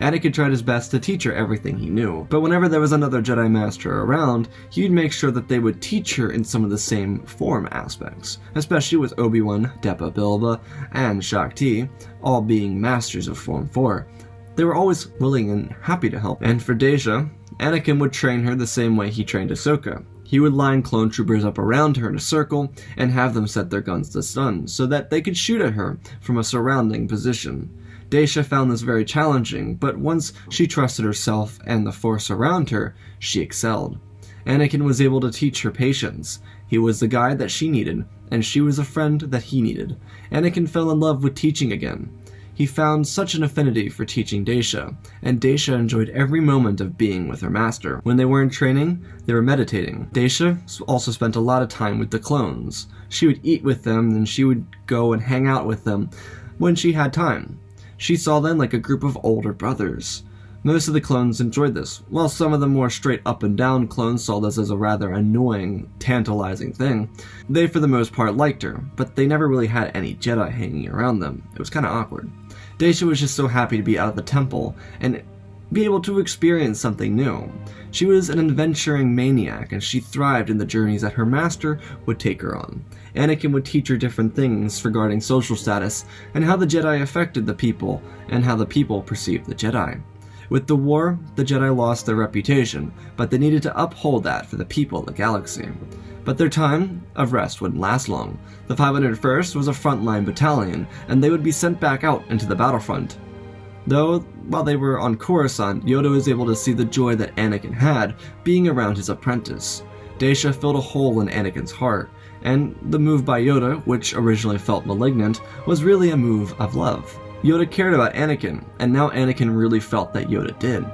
Anakin tried his best to teach her everything he knew, but whenever there was another Jedi Master around, he would make sure that they would teach her in some of the same form aspects, especially with Obi-Wan, Depa Bilba, and Shakti, all being masters of Form 4. They were always willing and happy to help, and for Daisha, Anakin would train her the same way he trained Ahsoka. He would line clone troopers up around her in a circle and have them set their guns to stun, so that they could shoot at her from a surrounding position. Daisha found this very challenging, but once she trusted herself and the Force around her, she excelled. Anakin was able to teach her patience. He was the guide that she needed, and she was a friend that he needed. Anakin fell in love with teaching again. He found such an affinity for teaching Daisha, and Daisha enjoyed every moment of being with her master. When they weren't training, they were meditating. Daisha also spent a lot of time with the clones. She would eat with them, and she would go and hang out with them when she had time. She saw them like a group of older brothers. Most of the clones enjoyed this, while some of the more straight up and down clones saw this as a rather annoying, tantalizing thing. They for the most part liked her, but they never really had any Jedi hanging around them. It was kind of awkward. Daisha was just so happy to be out of the temple and be able to experience something new. She was an adventuring maniac, and she thrived in the journeys that her master would take her on. Anakin would teach her different things regarding social status and how the Jedi affected the people and how the people perceived the Jedi. With the war, the Jedi lost their reputation, but they needed to uphold that for the people of the galaxy. But their time of rest wouldn't last long. The 501st was a frontline battalion, and they would be sent back out into the battlefront. Though, while they were on Coruscant, Yoda was able to see the joy that Anakin had being around his apprentice. Daisha filled a hole in Anakin's heart, and the move by Yoda, which originally felt malignant, was really a move of love. Yoda cared about Anakin, and now Anakin really felt that Yoda did.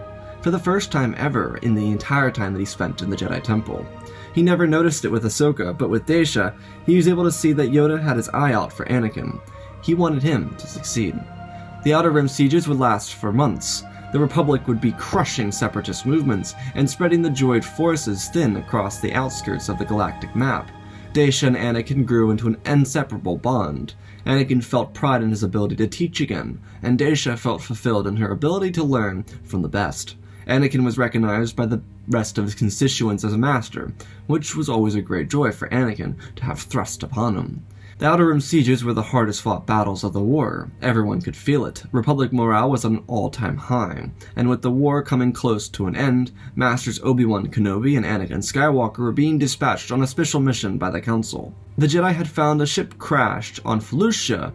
For the first time ever in the entire time that he spent in the Jedi Temple. He never noticed it with Ahsoka, but with Daisha, he was able to see that Yoda had his eye out for Anakin. He wanted him to succeed. The Outer Rim sieges would last for months. The Republic would be crushing separatist movements and spreading the droid forces thin across the outskirts of the galactic map. Daisha and Anakin grew into an inseparable bond. Anakin felt pride in his ability to teach again, and Daisha felt fulfilled in her ability to learn from the best. Anakin was recognized by the rest of his constituents as a master, which was always a great joy for Anakin to have thrust upon him. The Outer Rim sieges were the hardest fought battles of the war. Everyone could feel it. Republic morale was at an all-time high, and with the war coming close to an end, Masters Obi-Wan Kenobi and Anakin Skywalker were being dispatched on a special mission by the Council. The Jedi had found a ship crashed on Felucia.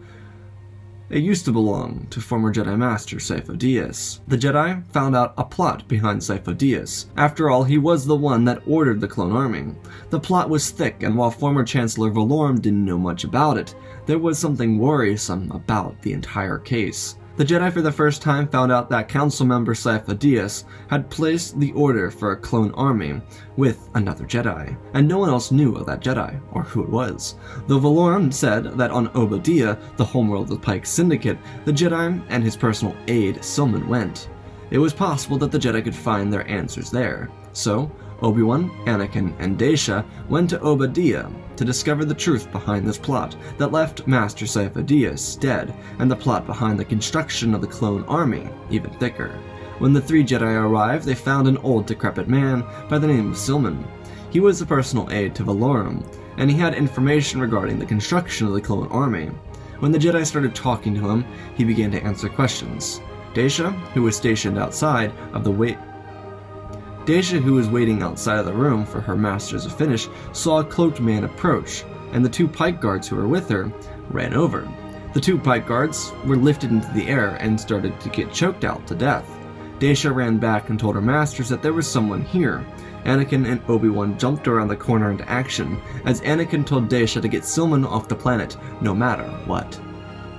It used to belong to former Jedi Master Sifo Dyas. The Jedi found out a plot behind Sifo Dyas. After all, he was the one that ordered the clone army. The plot was thick, and while former Chancellor Valorum didn't know much about it, there was something worrisome about the entire case. The Jedi for the first time found out that Council member Sifo Dyas had placed the order for a clone army with another Jedi, and no one else knew of that Jedi, or who it was. Though Valorum said that on Obadiah, the homeworld of the Pike Syndicate, the Jedi and his personal aide Silman went. It was possible that the Jedi could find their answers there. So, Obi-Wan, Anakin, and Daisha went to Obadiah to discover the truth behind this plot that left Master Sifo Dyas dead, and the plot behind the construction of the clone army even thicker. When the three Jedi arrived, they found an old decrepit man by the name of Silman. He was a personal aide to Valorum, and he had information regarding the construction of the clone army. When the Jedi started talking to him, he began to answer questions. Daisha, who was stationed outside of the Daisha, who was waiting outside of the room for her masters to finish, saw a cloaked man approach, and the two pike guards who were with her ran over. The two pike guards were lifted into the air and started to get choked out to death. Daisha ran back and told her masters that there was someone here. Anakin and Obi-Wan jumped around the corner into action, as Anakin told Daisha to get Silman off the planet, no matter what.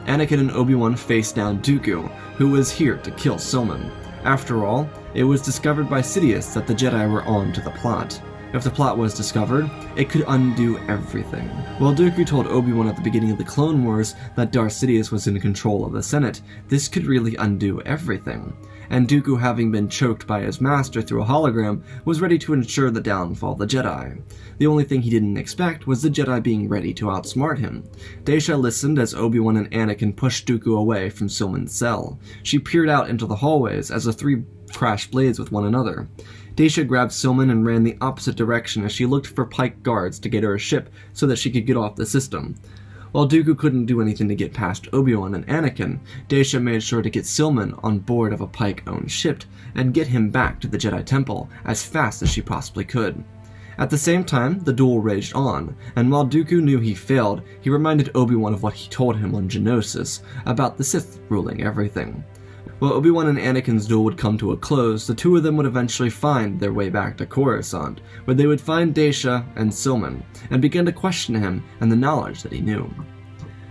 Anakin and Obi-Wan faced down Dooku, who was here to kill Silman. After all, it was discovered by Sidious that the Jedi were on to the plot. If the plot was discovered, it could undo everything. While Dooku told Obi-Wan at the beginning of the Clone Wars that Darth Sidious was in control of the Senate, this could really undo everything. And Dooku, having been choked by his master through a hologram, was ready to ensure the downfall of the Jedi. The only thing he didn't expect was the Jedi being ready to outsmart him. Daisha listened as Obi-Wan and Anakin pushed Dooku away from Silman's cell. She peered out into the hallways as the three crashed blades with one another. Daisha grabbed Silman and ran the opposite direction as she looked for pike guards to get her a ship so that she could get off the system. While Dooku couldn't do anything to get past Obi-Wan and Anakin, Daisha made sure to get Silman on board of a Pike-owned ship and get him back to the Jedi Temple as fast as she possibly could. At the same time, the duel raged on, and while Dooku knew he failed, he reminded Obi-Wan of what he told him on Geonosis about the Sith ruling everything. While Obi-Wan and Anakin's duel would come to a close, the two of them would eventually find their way back to Coruscant, where they would find Daisha and Silman, and begin to question him and the knowledge that he knew.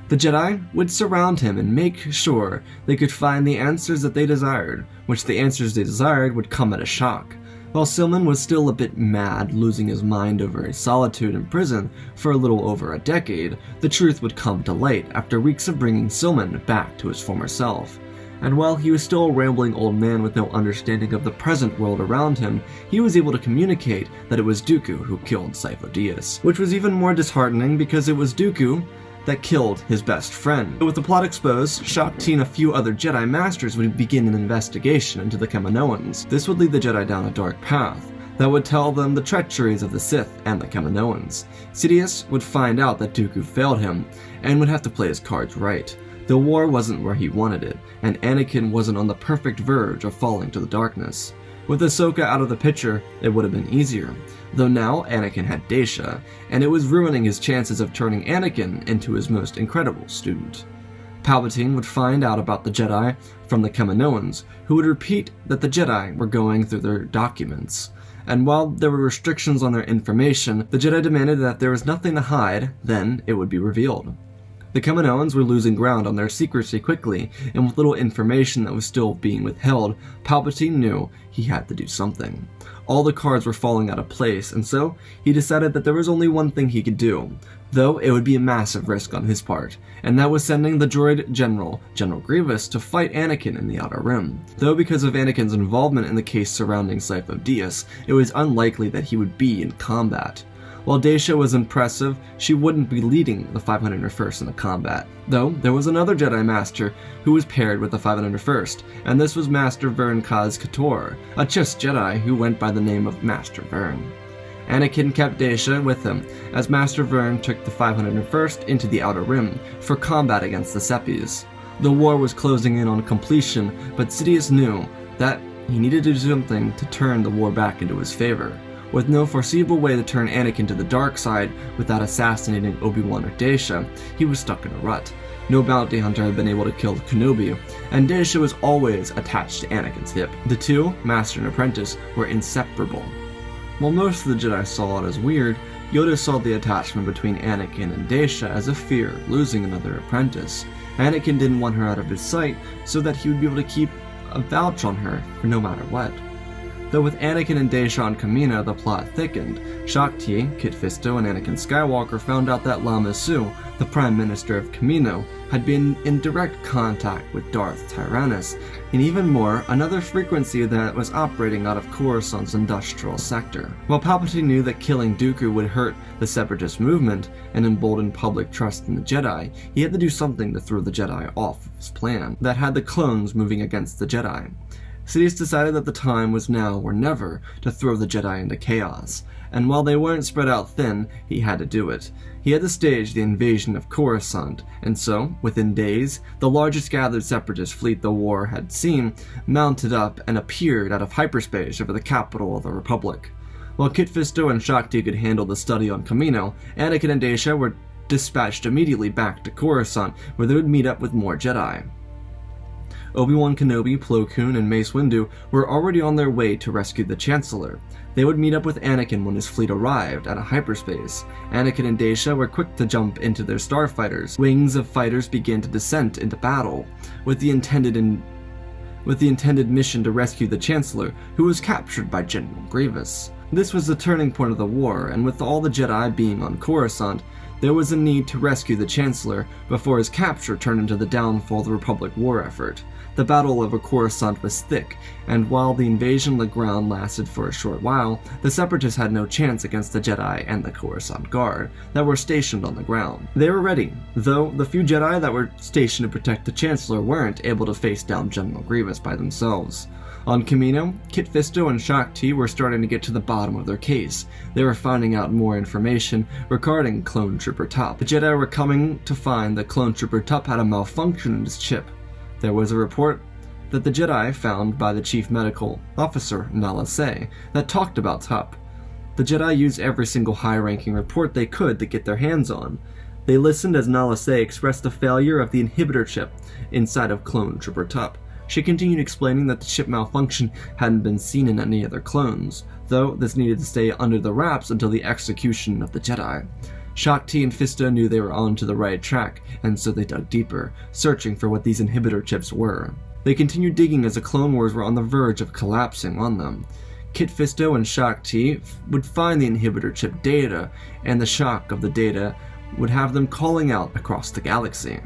The Jedi would surround him and make sure they could find the answers that they desired, which the answers they desired would come at a shock. While Silman was still a bit mad, losing his mind over his solitude in prison for a little over a decade, the truth would come to light after weeks of bringing Silman back to his former self. And while he was still a rambling old man with no understanding of the present world around him, he was able to communicate that it was Dooku who killed Sifo Dyas, which was even more disheartening because it was Dooku that killed his best friend. With the plot exposed, Shakti and a few other Jedi Masters would begin an investigation into the Kaminoans. This would lead the Jedi down a dark path that would tell them the treacheries of the Sith and the Kaminoans. Sidious would find out that Dooku failed him and would have to play his cards right. The war wasn't where he wanted it, and Anakin wasn't on the perfect verge of falling to the darkness. With Ahsoka out of the picture, it would have been easier, though now Anakin had Daisha, and it was ruining his chances of turning Anakin into his most incredible student. Palpatine would find out about the Jedi from the Kaminoans, who would repeat that the Jedi were going through their documents. And while there were restrictions on their information, the Jedi demanded that there was nothing to hide, then it would be revealed. The Kaminoans were losing ground on their secrecy quickly, and with little information that was still being withheld, Palpatine knew he had to do something. All the cards were falling out of place, and so he decided that there was only one thing he could do, though it would be a massive risk on his part, and that was sending the droid General Grievous, to fight Anakin in the Outer Rim. Though because of Anakin's involvement in the case surrounding Sifo Dyas, it was unlikely that he would be in combat. While Dacia was impressive, she wouldn't be leading the 501st in the combat. Though, there was another Jedi Master who was paired with the 501st, and this was Master Vern Kaz Kator, a Chiss Jedi who went by the name of Master Vern. Anakin kept Dacia with him, as Master Vern took the 501st into the Outer Rim for combat against the Seppies. The war was closing in on completion, but Sidious knew that he needed to do something to turn the war back into his favor. With no foreseeable way to turn Anakin to the dark side without assassinating Obi-Wan or Dacia, he was stuck in a rut. No bounty hunter had been able to kill Kenobi, and Dacia was always attached to Anakin's hip. The two, master and apprentice, were inseparable. While most of the Jedi saw it as weird, Yoda saw the attachment between Anakin and Dacia as a fear of losing another apprentice. Anakin didn't want her out of his sight so that he would be able to keep a vouch on her for no matter what. Though with Anakin and Dacia on Kamino, the plot thickened. Shaak Ti, Kit Fisto, and Anakin Skywalker found out that Lama Su, the Prime Minister of Kamino, had been in direct contact with Darth Tyrannus, and even more, another frequency that was operating out of Coruscant's industrial sector. While Palpatine knew that killing Dooku would hurt the Separatist movement and embolden public trust in the Jedi, he had to do something to throw the Jedi off of his plan that had the clones moving against the Jedi. Sidious decided that the time was now or never to throw the Jedi into chaos, and while they weren't spread out thin, he had to do it. He had to stage the invasion of Coruscant, and so, within days, the largest gathered Separatist fleet the war had seen mounted up and appeared out of hyperspace over the capital of the Republic. While Kit Fisto and Shaak Ti could handle the study on Kamino, Anakin and Dacia were dispatched immediately back to Coruscant, where they would meet up with more Jedi. Obi-Wan Kenobi, Plo Koon, and Mace Windu were already on their way to rescue the Chancellor. They would meet up with Anakin when his fleet arrived at a hyperspace. Anakin and Dacia were quick to jump into their starfighters. Wings of fighters began to descend into battle, with the intended mission to rescue the Chancellor, who was captured by General Grievous. This was the turning point of the war, and with all the Jedi being on Coruscant, there was a need to rescue the Chancellor before his capture turned into the downfall of the Republic war effort. The Battle over Coruscant was thick, and while the invasion of the ground lasted for a short while, the Separatists had no chance against the Jedi and the Coruscant Guard that were stationed on the ground. They were ready, though the few Jedi that were stationed to protect the Chancellor weren't able to face down General Grievous by themselves. On Kamino, Kit Fisto and Shaak Ti were starting to get to the bottom of their case. They were finding out more information regarding Clone Trooper Tup. The Jedi were coming to find that Clone Trooper Tup had a malfunction in his chip. There was a report that the Jedi found by the Chief Medical Officer, Nala Se, that talked about Tup. The Jedi used every single high-ranking report they could to get their hands on. They listened as Nala Se expressed the failure of the inhibitor chip inside of Clone Trooper Tup. She continued explaining that the chip malfunction hadn't been seen in any other clones, though this needed to stay under the wraps until the execution of the Jedi. Shaak Ti and Fisto knew they were onto the right track, and so they dug deeper, searching for what these inhibitor chips were. They continued digging as the Clone Wars were on the verge of collapsing on them. Kit Fisto and Shaak Ti would find the inhibitor chip data, and the shock of the data would have them calling out across the galaxy.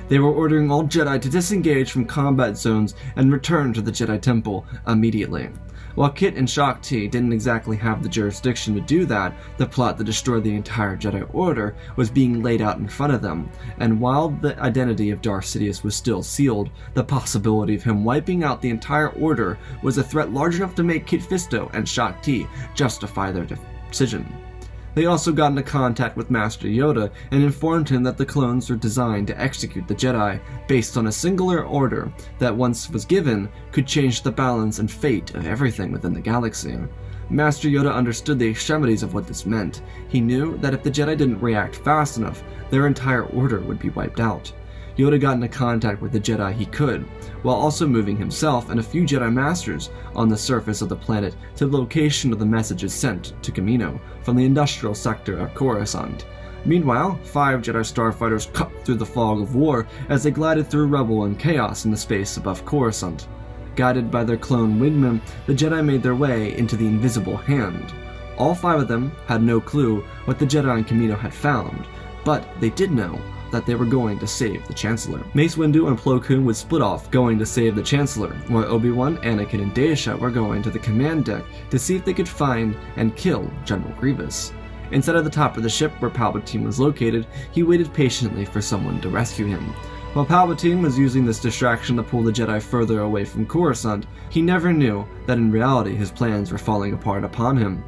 They were ordering all Jedi to disengage from combat zones and return to the Jedi Temple immediately. While Kit and Shaak Ti didn't exactly have the jurisdiction to do that, the plot to destroy the entire Jedi Order was being laid out in front of them, and while the identity of Darth Sidious was still sealed, the possibility of him wiping out the entire Order was a threat large enough to make Kit Fisto and Shaak Ti justify their decision. They also got into contact with Master Yoda and informed him that the clones were designed to execute the Jedi based on a singular order that, once was given, could change the balance and fate of everything within the galaxy. Master Yoda understood the extremities of what this meant. He knew that if the Jedi didn't react fast enough, their entire order would be wiped out. Yoda got into contact with the Jedi he could, while also moving himself and a few Jedi Masters on the surface of the planet to the location of the messages sent to Kamino from the industrial sector of Coruscant. Meanwhile, 5 Jedi starfighters cut through the fog of war as they glided through rubble and chaos in the space above Coruscant. Guided by their clone wingmen, the Jedi made their way into the Invisible Hand. All 5 of them had no clue what the Jedi on Kamino had found, but they did know that they were going to save the Chancellor. Mace Windu and Plo Koon would split off going to save the Chancellor, while Obi-Wan, Anakin, and Daisha were going to the command deck to see if they could find and kill General Grievous. Inside of the top of the ship where Palpatine was located, he waited patiently for someone to rescue him. While Palpatine was using this distraction to pull the Jedi further away from Coruscant, he never knew that in reality his plans were falling apart upon him.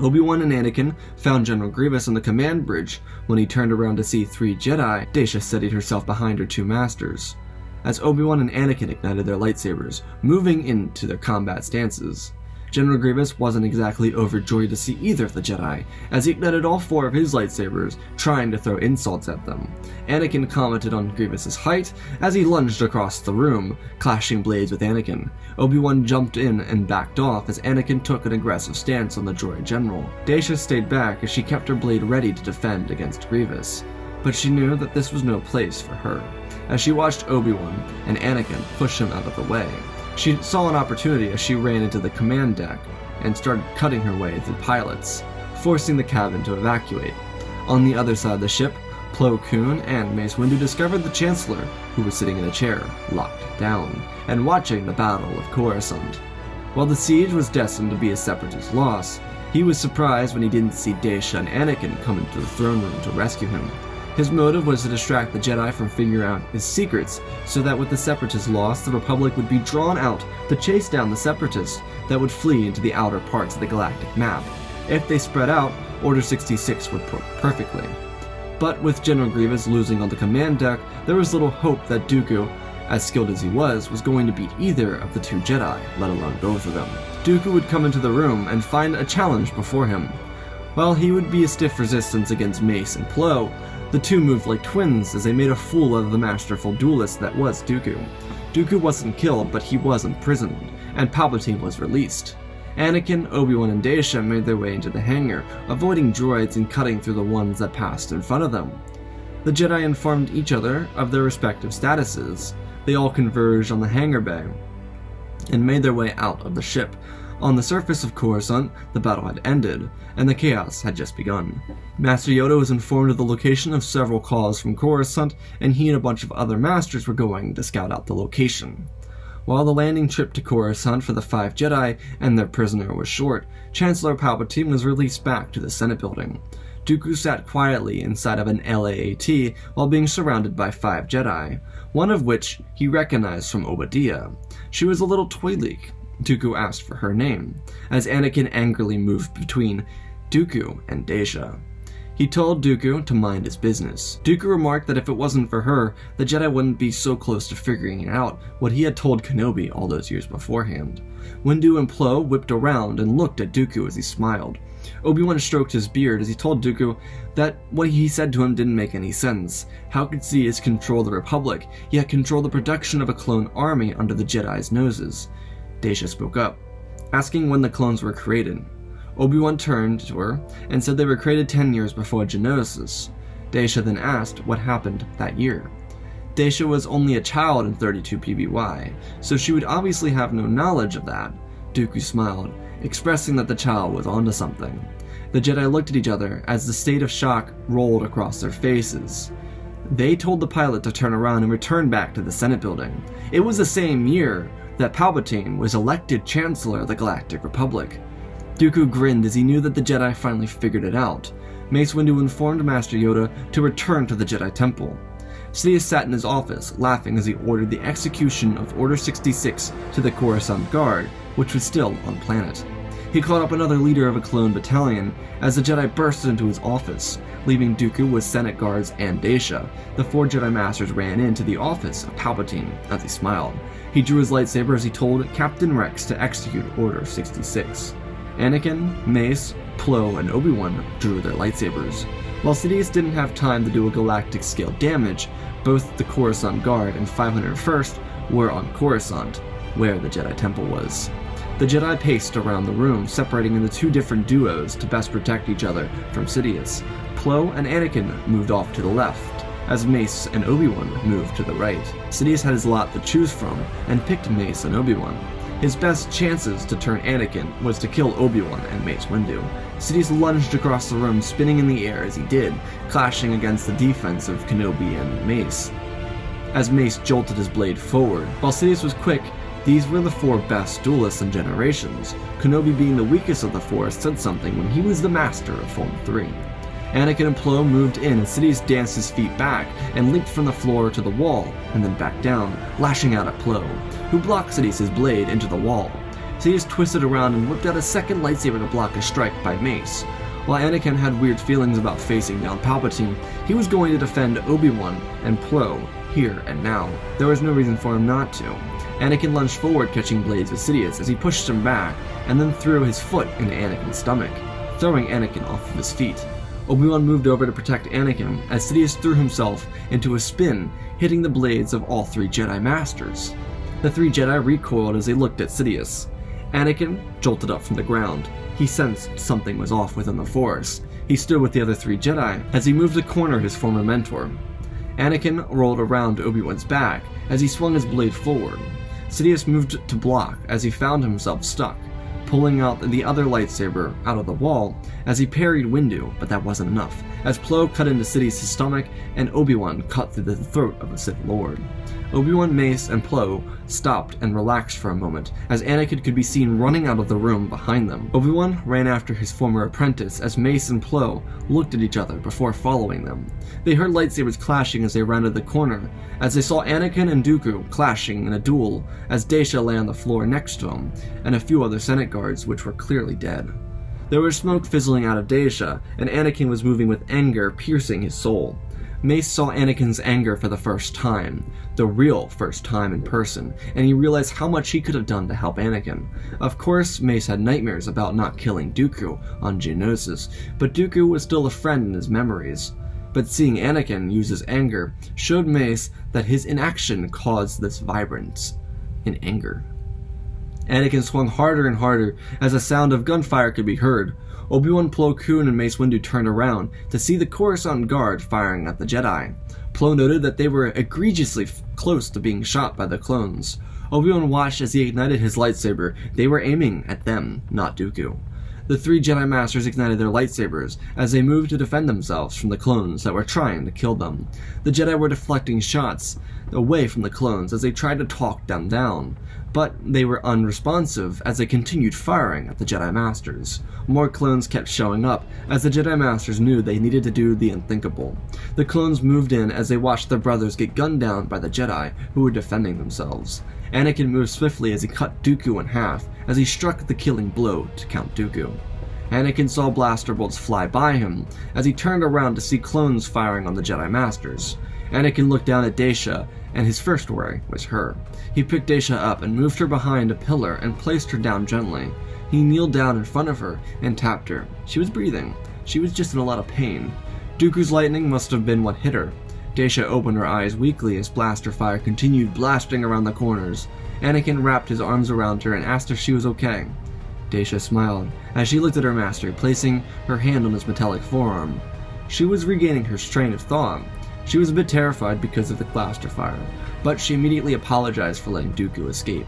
Obi-Wan and Anakin found General Grievous on the command bridge. When he turned around to see 3 Jedi, Daisha steadied herself behind her 2 masters, as Obi-Wan and Anakin ignited their lightsabers, moving into their combat stances. General Grievous wasn't exactly overjoyed to see either of the Jedi, as he ignited all 4 of his lightsabers, trying to throw insults at them. Anakin commented on Grievous's height as he lunged across the room, clashing blades with Anakin. Obi-Wan jumped in and backed off as Anakin took an aggressive stance on the droid general. Daisha stayed back as she kept her blade ready to defend against Grievous, but she knew that this was no place for her, as she watched Obi-Wan and Anakin push him out of the way. She saw an opportunity as she ran into the command deck and started cutting her way through pilots, forcing the cabin to evacuate. On the other side of the ship, Plo Koon and Mace Windu discovered the Chancellor, who was sitting in a chair, locked down, and watching the Battle of Coruscant. While the siege was destined to be a Separatist loss, he was surprised when he didn't see Daisha and Anakin come into the throne room to rescue him. His motive was to distract the Jedi from figuring out his secrets, so that with the Separatists lost, the Republic would be drawn out to chase down the Separatists that would flee into the outer parts of the galactic map. If they spread out, Order 66 would work perfectly. But with General Grievous losing on the command deck, there was little hope that Dooku, as skilled as he was going to beat either of the 2 Jedi, let alone both of them. Dooku would come into the room and find a challenge before him. While he would be a stiff resistance against Mace and Plo, the 2 moved like twins as they made a fool of the masterful duelist that was Dooku. Dooku wasn't killed, but he was imprisoned, and Palpatine was released. Anakin, Obi-Wan, and Daisha made their way into the hangar, avoiding droids and cutting through the ones that passed in front of them. The Jedi informed each other of their respective statuses. They all converged on the hangar bay and made their way out of the ship. On the surface of Coruscant, the battle had ended, and the chaos had just begun. Master Yoda was informed of the location of several calls from Coruscant, and he and a bunch of other masters were going to scout out the location. While the landing trip to Coruscant for the 5 Jedi and their prisoner was short, Chancellor Palpatine was released back to the Senate building. Dooku sat quietly inside of an LAAT while being surrounded by 5 Jedi, one of which he recognized from Obadiah. She was a little Twi'lek. Dooku asked for her name, as Anakin angrily moved between Dooku and Daisha. He told Dooku to mind his business. Dooku remarked that if it wasn't for her, the Jedi wouldn't be so close to figuring out what he had told Kenobi all those years beforehand. Windu and Plo whipped around and looked at Dooku as he smiled. Obi-Wan stroked his beard as he told Dooku that what he said to him didn't make any sense. How could Sidious control the Republic, yet control the production of a clone army under the Jedi's noses? Daisha spoke up, asking when the clones were created. Obi-Wan turned to her and said they were created 10 years before Geonosis. Daisha then asked what happened that year. Daisha was only a child in 32 PBY, so she would obviously have no knowledge of that. Dooku smiled, expressing that the child was onto something. The Jedi looked at each other as the state of shock rolled across their faces. They told the pilot to turn around and return back to the Senate building. It was the same year that Palpatine was elected Chancellor of the Galactic Republic. Dooku grinned as he knew that the Jedi finally figured it out. Mace Windu informed Master Yoda to return to the Jedi Temple. Sidious sat in his office, laughing as he ordered the execution of Order 66 to the Coruscant Guard, which was still on planet. He called up another leader of a clone battalion as the Jedi burst into his office, leaving Dooku with Senate guards and Daisha. The 4 Jedi Masters ran into the office of Palpatine as he smiled. He drew his lightsaber as he told Captain Rex to execute Order 66. Anakin, Mace, Plo, and Obi-Wan drew their lightsabers. While Sidious didn't have time to do a galactic-scale damage, both the Coruscant Guard and 501st were on Coruscant, where the Jedi Temple was. The Jedi paced around the room, separating into two different duos to best protect each other from Sidious. Plo and Anakin moved off to the left, as Mace and Obi-Wan moved to the right. Sidious had his lot to choose from, and picked Mace and Obi-Wan. His best chances to turn Anakin was to kill Obi-Wan and Mace Windu. Sidious lunged across the room, spinning in the air as he did, clashing against the defense of Kenobi and Mace, as Mace jolted his blade forward. While Sidious was quick, these were the four best duelists in generations. Kenobi, being the weakest of the four, said something when he was the master of Form 3. Anakin and Plo moved in, and Sidious danced his feet back and leaped from the floor to the wall, and then back down, lashing out at Plo, who blocked Sidious's blade into the wall. Sidious twisted around and whipped out a second lightsaber to block a strike by Mace. While Anakin had weird feelings about facing down Palpatine, he was going to defend Obi-Wan and Plo here and now. There was no reason for him not to. Anakin lunged forward, catching blades with Sidious as he pushed him back, and then threw his foot into Anakin's stomach, throwing Anakin off of his feet. Obi-Wan moved over to protect Anakin as Sidious threw himself into a spin, hitting the blades of all three Jedi Masters. The three Jedi recoiled as they looked at Sidious. Anakin jolted up from the ground. He sensed something was off within the Force. He stood with the other three Jedi as he moved to corner his former mentor. Anakin rolled around Obi-Wan's back as he swung his blade forward. Sidious moved to block as he found himself stuck, pulling out the other lightsaber out of the wall as he parried Windu, but that wasn't enough, as Plo cut into Sidious's stomach and Obi-Wan cut through the throat of the Sith Lord. Obi-Wan, Mace, and Plo stopped and relaxed for a moment, as Anakin could be seen running out of the room behind them. Obi-Wan ran after his former apprentice as Mace and Plo looked at each other before following them. They heard lightsabers clashing as they rounded the corner, as they saw Anakin and Dooku clashing in a duel as Daisha lay on the floor next to him, and a few other Senate guards which were clearly dead. There was smoke fizzling out of Daisha, and Anakin was moving with anger piercing his soul. Mace saw Anakin's anger for the first time, the real first time in person, and he realized how much he could have done to help Anakin. Of course, Mace had nightmares about not killing Dooku on Geonosis, but Dooku was still a friend in his memories. But seeing Anakin use his anger showed Mace that his inaction caused this vibrance in anger. Anakin swung harder and harder as a sound of gunfire could be heard. Obi-Wan, Plo Koon, and Mace Windu turned around to see the Coruscant Guard firing at the Jedi. Plo noted that they were egregiously close to being shot by the clones. Obi-Wan watched as he ignited his lightsaber. They were aiming at them, not Dooku. The three Jedi Masters ignited their lightsabers as they moved to defend themselves from the clones that were trying to kill them. The Jedi were deflecting shots away from the clones as they tried to talk them down, but they were unresponsive as they continued firing at the Jedi Masters. More clones kept showing up as the Jedi Masters knew they needed to do the unthinkable. The clones moved in as they watched their brothers get gunned down by the Jedi who were defending themselves. Anakin moved swiftly as he cut Dooku in half as he struck the killing blow to Count Dooku. Anakin saw blaster bolts fly by him as he turned around to see clones firing on the Jedi Masters. Anakin looked down at Daisha, and his first worry was her. He picked Daisha up and moved her behind a pillar and placed her down gently. He kneeled down in front of her and tapped her. She was breathing. She was just in a lot of pain. Dooku's lightning must have been what hit her. Daisha opened her eyes weakly as blaster fire continued blasting around the corners. Anakin wrapped his arms around her and asked if she was okay. Daisha smiled as she looked at her master, placing her hand on his metallic forearm. She was regaining her train of thought. She was a bit terrified because of the blaster fire, but she immediately apologized for letting Dooku escape.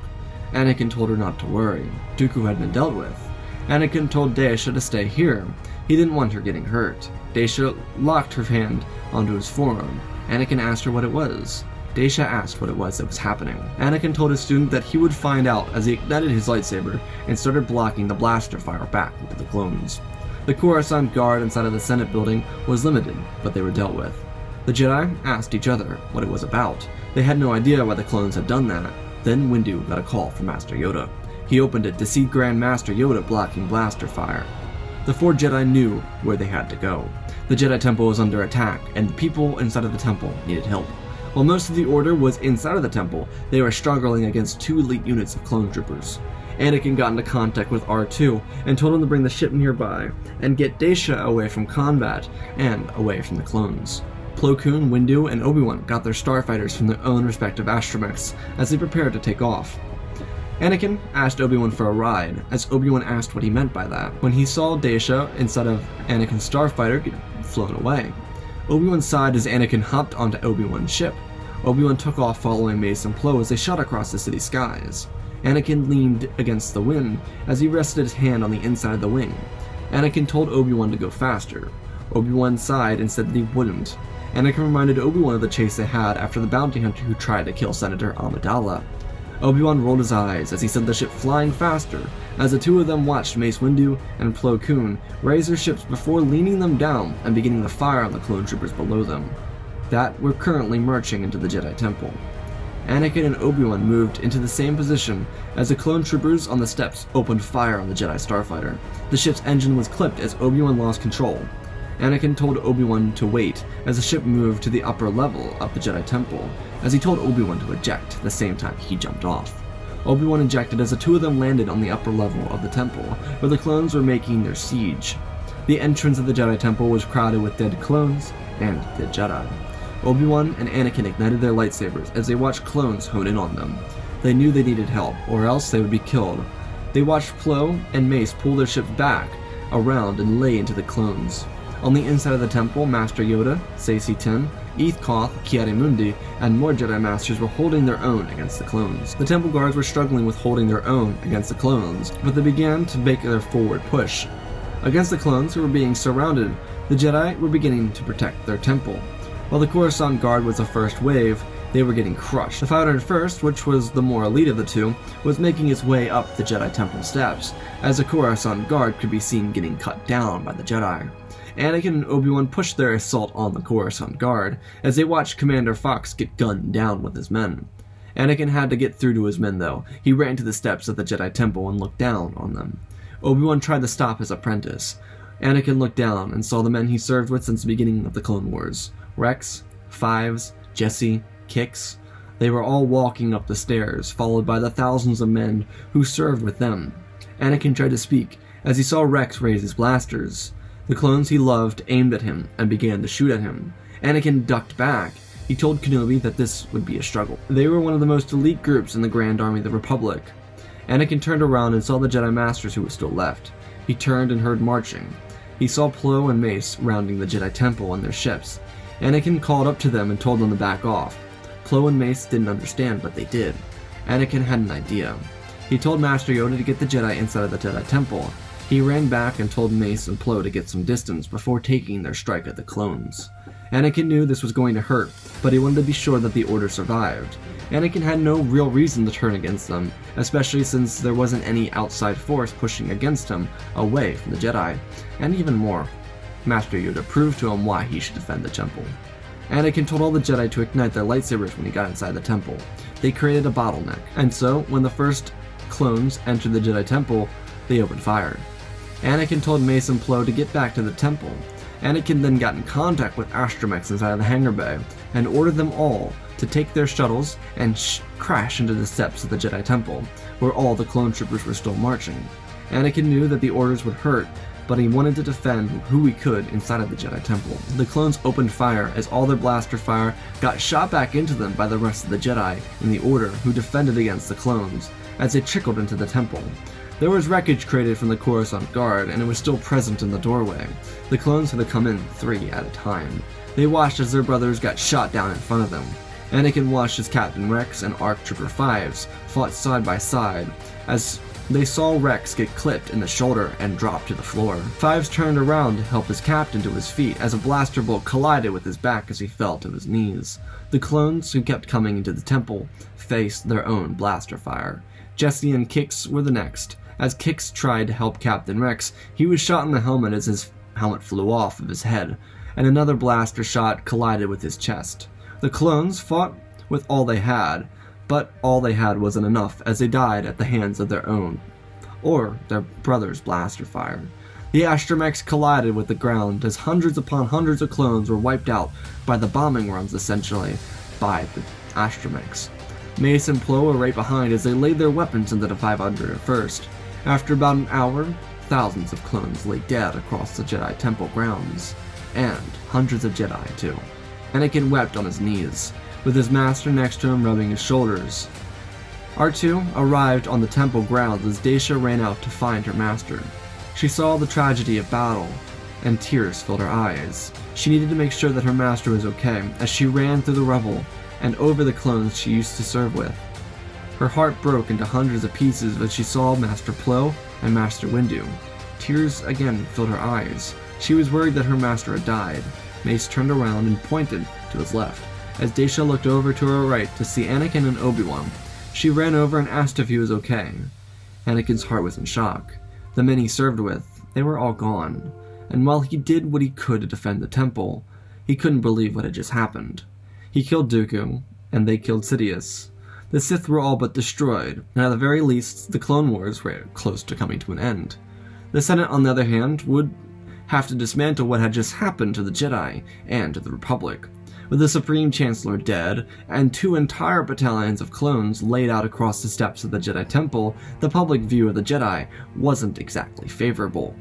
Anakin told her not to worry. Dooku had been dealt with. Anakin told Daisha to stay here. He didn't want her getting hurt. Daisha locked her hand onto his forearm. Anakin asked her what it was. Daisha asked what it was that was happening. Anakin told his student that he would find out as he ignited his lightsaber and started blocking the blaster fire back into the clones. The Coruscant Guard inside of the Senate building was limited, but they were dealt with. The Jedi asked each other what it was about. They had no idea why the clones had done that. Then Windu got a call from Master Yoda. He opened it to see Grand Master Yoda blocking blaster fire. The four Jedi knew where they had to go. The Jedi Temple was under attack, and the people inside of the temple needed help. While most of the Order was inside of the temple, they were struggling against two elite units of clone troopers. Anakin got into contact with R2 and told him to bring the ship nearby and get Daisha away from combat and away from the clones. Plo Koon, Windu, and Obi-Wan got their starfighters from their own respective astromechs as they prepared to take off. Anakin asked Obi-Wan for a ride, as Obi-Wan asked what he meant by that, when he saw Daisha instead of Anakin's starfighter get flown away. Obi-Wan sighed as Anakin hopped onto Obi-Wan's ship. Obi-Wan took off following Mace and Plo as they shot across the city skies. Anakin leaned against the wind as he rested his hand on the inside of the wing. Anakin told Obi-Wan to go faster. Obi-Wan sighed and said that he wouldn't. Anakin reminded Obi-Wan of the chase they had after the bounty hunter who tried to kill Senator Amidala. Obi-Wan rolled his eyes as he sent the ship flying faster, as the two of them watched Mace Windu and Plo Koon raise their ships before leaning them down and beginning to fire on the clone troopers below them, that were currently marching into the Jedi Temple. Anakin and Obi-Wan moved into the same position as the clone troopers on the steps opened fire on the Jedi starfighter. The ship's engine was clipped as Obi-Wan lost control. Anakin told Obi-Wan to wait as the ship moved to the upper level of the Jedi Temple, as he told Obi-Wan to eject the same time he jumped off. Obi-Wan ejected as the two of them landed on the upper level of the temple, where the clones were making their siege. The entrance of the Jedi Temple was crowded with dead clones and dead Jedi. Obi-Wan and Anakin ignited their lightsabers as they watched clones hone in on them. They knew they needed help, or else they would be killed. They watched Plo and Mace pull their ships back around and lay into the clones. On the inside of the temple, Master Yoda, Saesee Tiin, Eth Koth, Ki-Adi-Mundi, and more Jedi Masters were holding their own against the clones. The temple guards were struggling with holding their own against the clones, but they began to make their forward push. Against the clones who were being surrounded, the Jedi were beginning to protect their temple. While the Coruscant Guard was the first wave, they were getting crushed. The 501st, which was the more elite of the two, was making its way up the Jedi Temple steps, as the Coruscant Guard could be seen getting cut down by the Jedi. Anakin and Obi-Wan pushed their assault on the Coruscant Guard, as they watched Commander Fox get gunned down with his men. Anakin had to get through to his men though. He ran to the steps of the Jedi Temple and looked down on them. Obi-Wan tried to stop his apprentice. Anakin looked down and saw the men he served with since the beginning of the Clone Wars. Rex, Fives, Jesse, Kix. They were all walking up the stairs, followed by the thousands of men who served with them. Anakin tried to speak, as he saw Rex raise his blasters. The clones he loved aimed at him and began to shoot at him. Anakin ducked back. He told Kenobi that this would be a struggle. They were one of the most elite groups in the Grand Army of the Republic. Anakin turned around and saw the Jedi Masters who were still left. He turned and heard marching. He saw Plo and Mace rounding the Jedi Temple in their ships. Anakin called up to them and told them to back off. Plo and Mace didn't understand, but they did. Anakin had an idea. He told Master Yoda to get the Jedi inside of the Jedi Temple. He ran back and told Mace and Plo to get some distance before taking their strike at the clones. Anakin knew this was going to hurt, but he wanted to be sure that the Order survived. Anakin had no real reason to turn against them, especially since there wasn't any outside force pushing against him away from the Jedi. And even more, Master Yoda proved to him why he should defend the temple. Anakin told all the Jedi to ignite their lightsabers when he got inside the temple. They created a bottleneck, and so when the first clones entered the Jedi Temple, they opened fire. Anakin told Mace and Plo to get back to the temple. Anakin then got in contact with astromechs inside of the hangar bay and ordered them all to take their shuttles and crash into the steps of the Jedi Temple, where all the clone troopers were still marching. Anakin knew that the orders would hurt, but he wanted to defend who he could inside of the Jedi Temple. The clones opened fire as all their blaster fire got shot back into them by the rest of the Jedi in the Order, who defended against the clones as they trickled into the temple. There was wreckage created from the Coruscant Guard, and it was still present in the doorway. The clones had to come in 3 at a time. They watched as their brothers got shot down in front of them. Anakin watched as Captain Rex and ARC Trooper Fives fought side by side, as they saw Rex get clipped in the shoulder and drop to the floor. Fives turned around to help his captain to his feet as a blaster bolt collided with his back as he fell to his knees. The clones who kept coming into the temple faced their own blaster fire. Jesse and Kix were the next. As Kix tried to help Captain Rex, he was shot in the helmet as his helmet flew off of his head, and another blaster shot collided with his chest. The clones fought with all they had, but all they had wasn't enough as they died at the hands of their own, or their brother's blaster fire. The astromechs collided with the ground as hundreds upon hundreds of clones were wiped out by the bombing runs, essentially, by the astromechs. Mace and Plo were right behind as they laid their weapons into the 501st. After about an hour, thousands of clones lay dead across the Jedi Temple grounds, and hundreds of Jedi too. Anakin wept on his knees, with his master next to him rubbing his shoulders. R2 arrived on the temple grounds as Dacia ran out to find her master. She saw the tragedy of battle, and tears filled her eyes. She needed to make sure that her master was okay as she ran through the rubble and over the clones she used to serve with. Her heart broke into hundreds of pieces as she saw Master Plo and Master Windu. Tears again filled her eyes. She was worried that her master had died. Mace turned around and pointed to his left, as Dacia looked over to her right to see Anakin and Obi-Wan. She ran over and asked if he was okay. Anakin's heart was in shock. The men he served with, they were all gone. And while he did what he could to defend the temple, he couldn't believe what had just happened. He killed Dooku, and they killed Sidious. The Sith were all but destroyed, and at the very least, the Clone Wars were close to coming to an end. The Senate, on the other hand, would have to dismantle what had just happened to the Jedi and to the Republic. With the Supreme Chancellor dead, and 2 entire battalions of clones laid out across the steps of the Jedi Temple, the public view of the Jedi wasn't exactly favorable.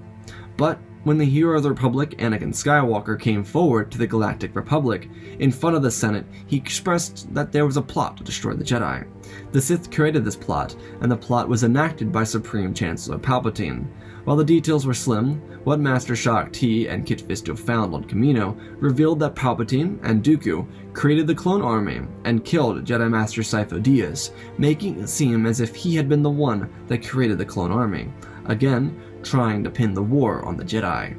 But when the hero of the Republic, Anakin Skywalker, came forward to the Galactic Republic, in front of the Senate, he expressed that there was a plot to destroy the Jedi. The Sith created this plot, and the plot was enacted by Supreme Chancellor Palpatine. While the details were slim, what Master Shaak Ti and Kit Fisto found on Kamino revealed that Palpatine and Dooku created the Clone Army and killed Jedi Master Sifo Dyas, making it seem as if he had been the one that created the Clone Army, again trying to pin the war on the Jedi.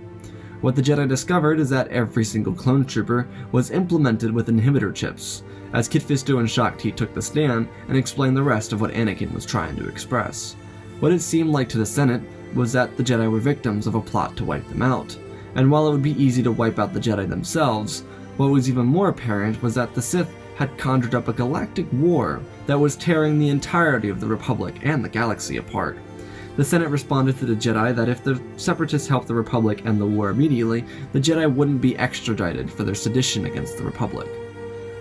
What the Jedi discovered is that every single clone trooper was implemented with inhibitor chips, as Kit Fisto and Shaak Ti took the stand and explained the rest of what Anakin was trying to express. What it seemed like to the Senate was that the Jedi were victims of a plot to wipe them out, and while it would be easy to wipe out the Jedi themselves, what was even more apparent was that the Sith had conjured up a galactic war that was tearing the entirety of the Republic and the galaxy apart. The Senate responded to the Jedi that if the Separatists helped the Republic end the war immediately, the Jedi wouldn't be extradited for their sedition against the Republic.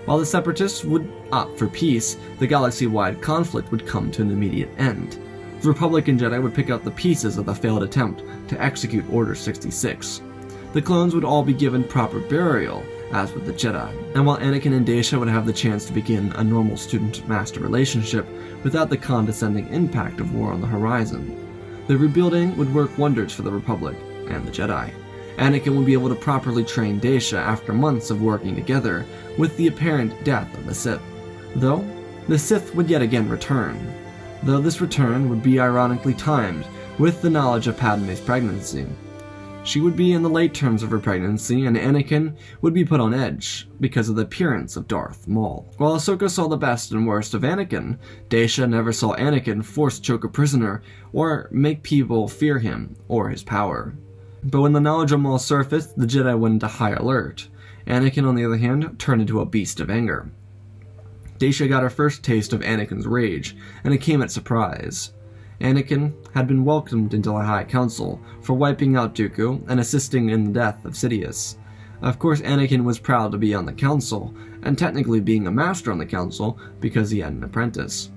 While the Separatists would opt for peace, the galaxy-wide conflict would come to an immediate end. The Republican Jedi would pick up the pieces of the failed attempt to execute Order 66. The clones would all be given proper burial, as with the Jedi, and while Anakin and Dacia would have the chance to begin a normal student-master relationship without the condescending impact of war on the horizon, the rebuilding would work wonders for the Republic and the Jedi. Anakin would be able to properly train Dacia after months of working together with the apparent death of the Sith. Though, the Sith would yet again return. Though this return would be ironically timed with the knowledge of Padme's pregnancy. She would be in the late terms of her pregnancy, and Anakin would be put on edge because of the appearance of Darth Maul. While Ahsoka saw the best and worst of Anakin, Dacia never saw Anakin force choke a prisoner or make people fear him or his power. But when the knowledge of Maul surfaced, the Jedi went into high alert. Anakin, on the other hand, turned into a beast of anger. Dacia got her first taste of Anakin's rage, and it came at surprise. Anakin had been welcomed into the High Council for wiping out Dooku and assisting in the death of Sidious. Of course, Anakin was proud to be on the Council, and technically being a master on the Council because he had an apprentice.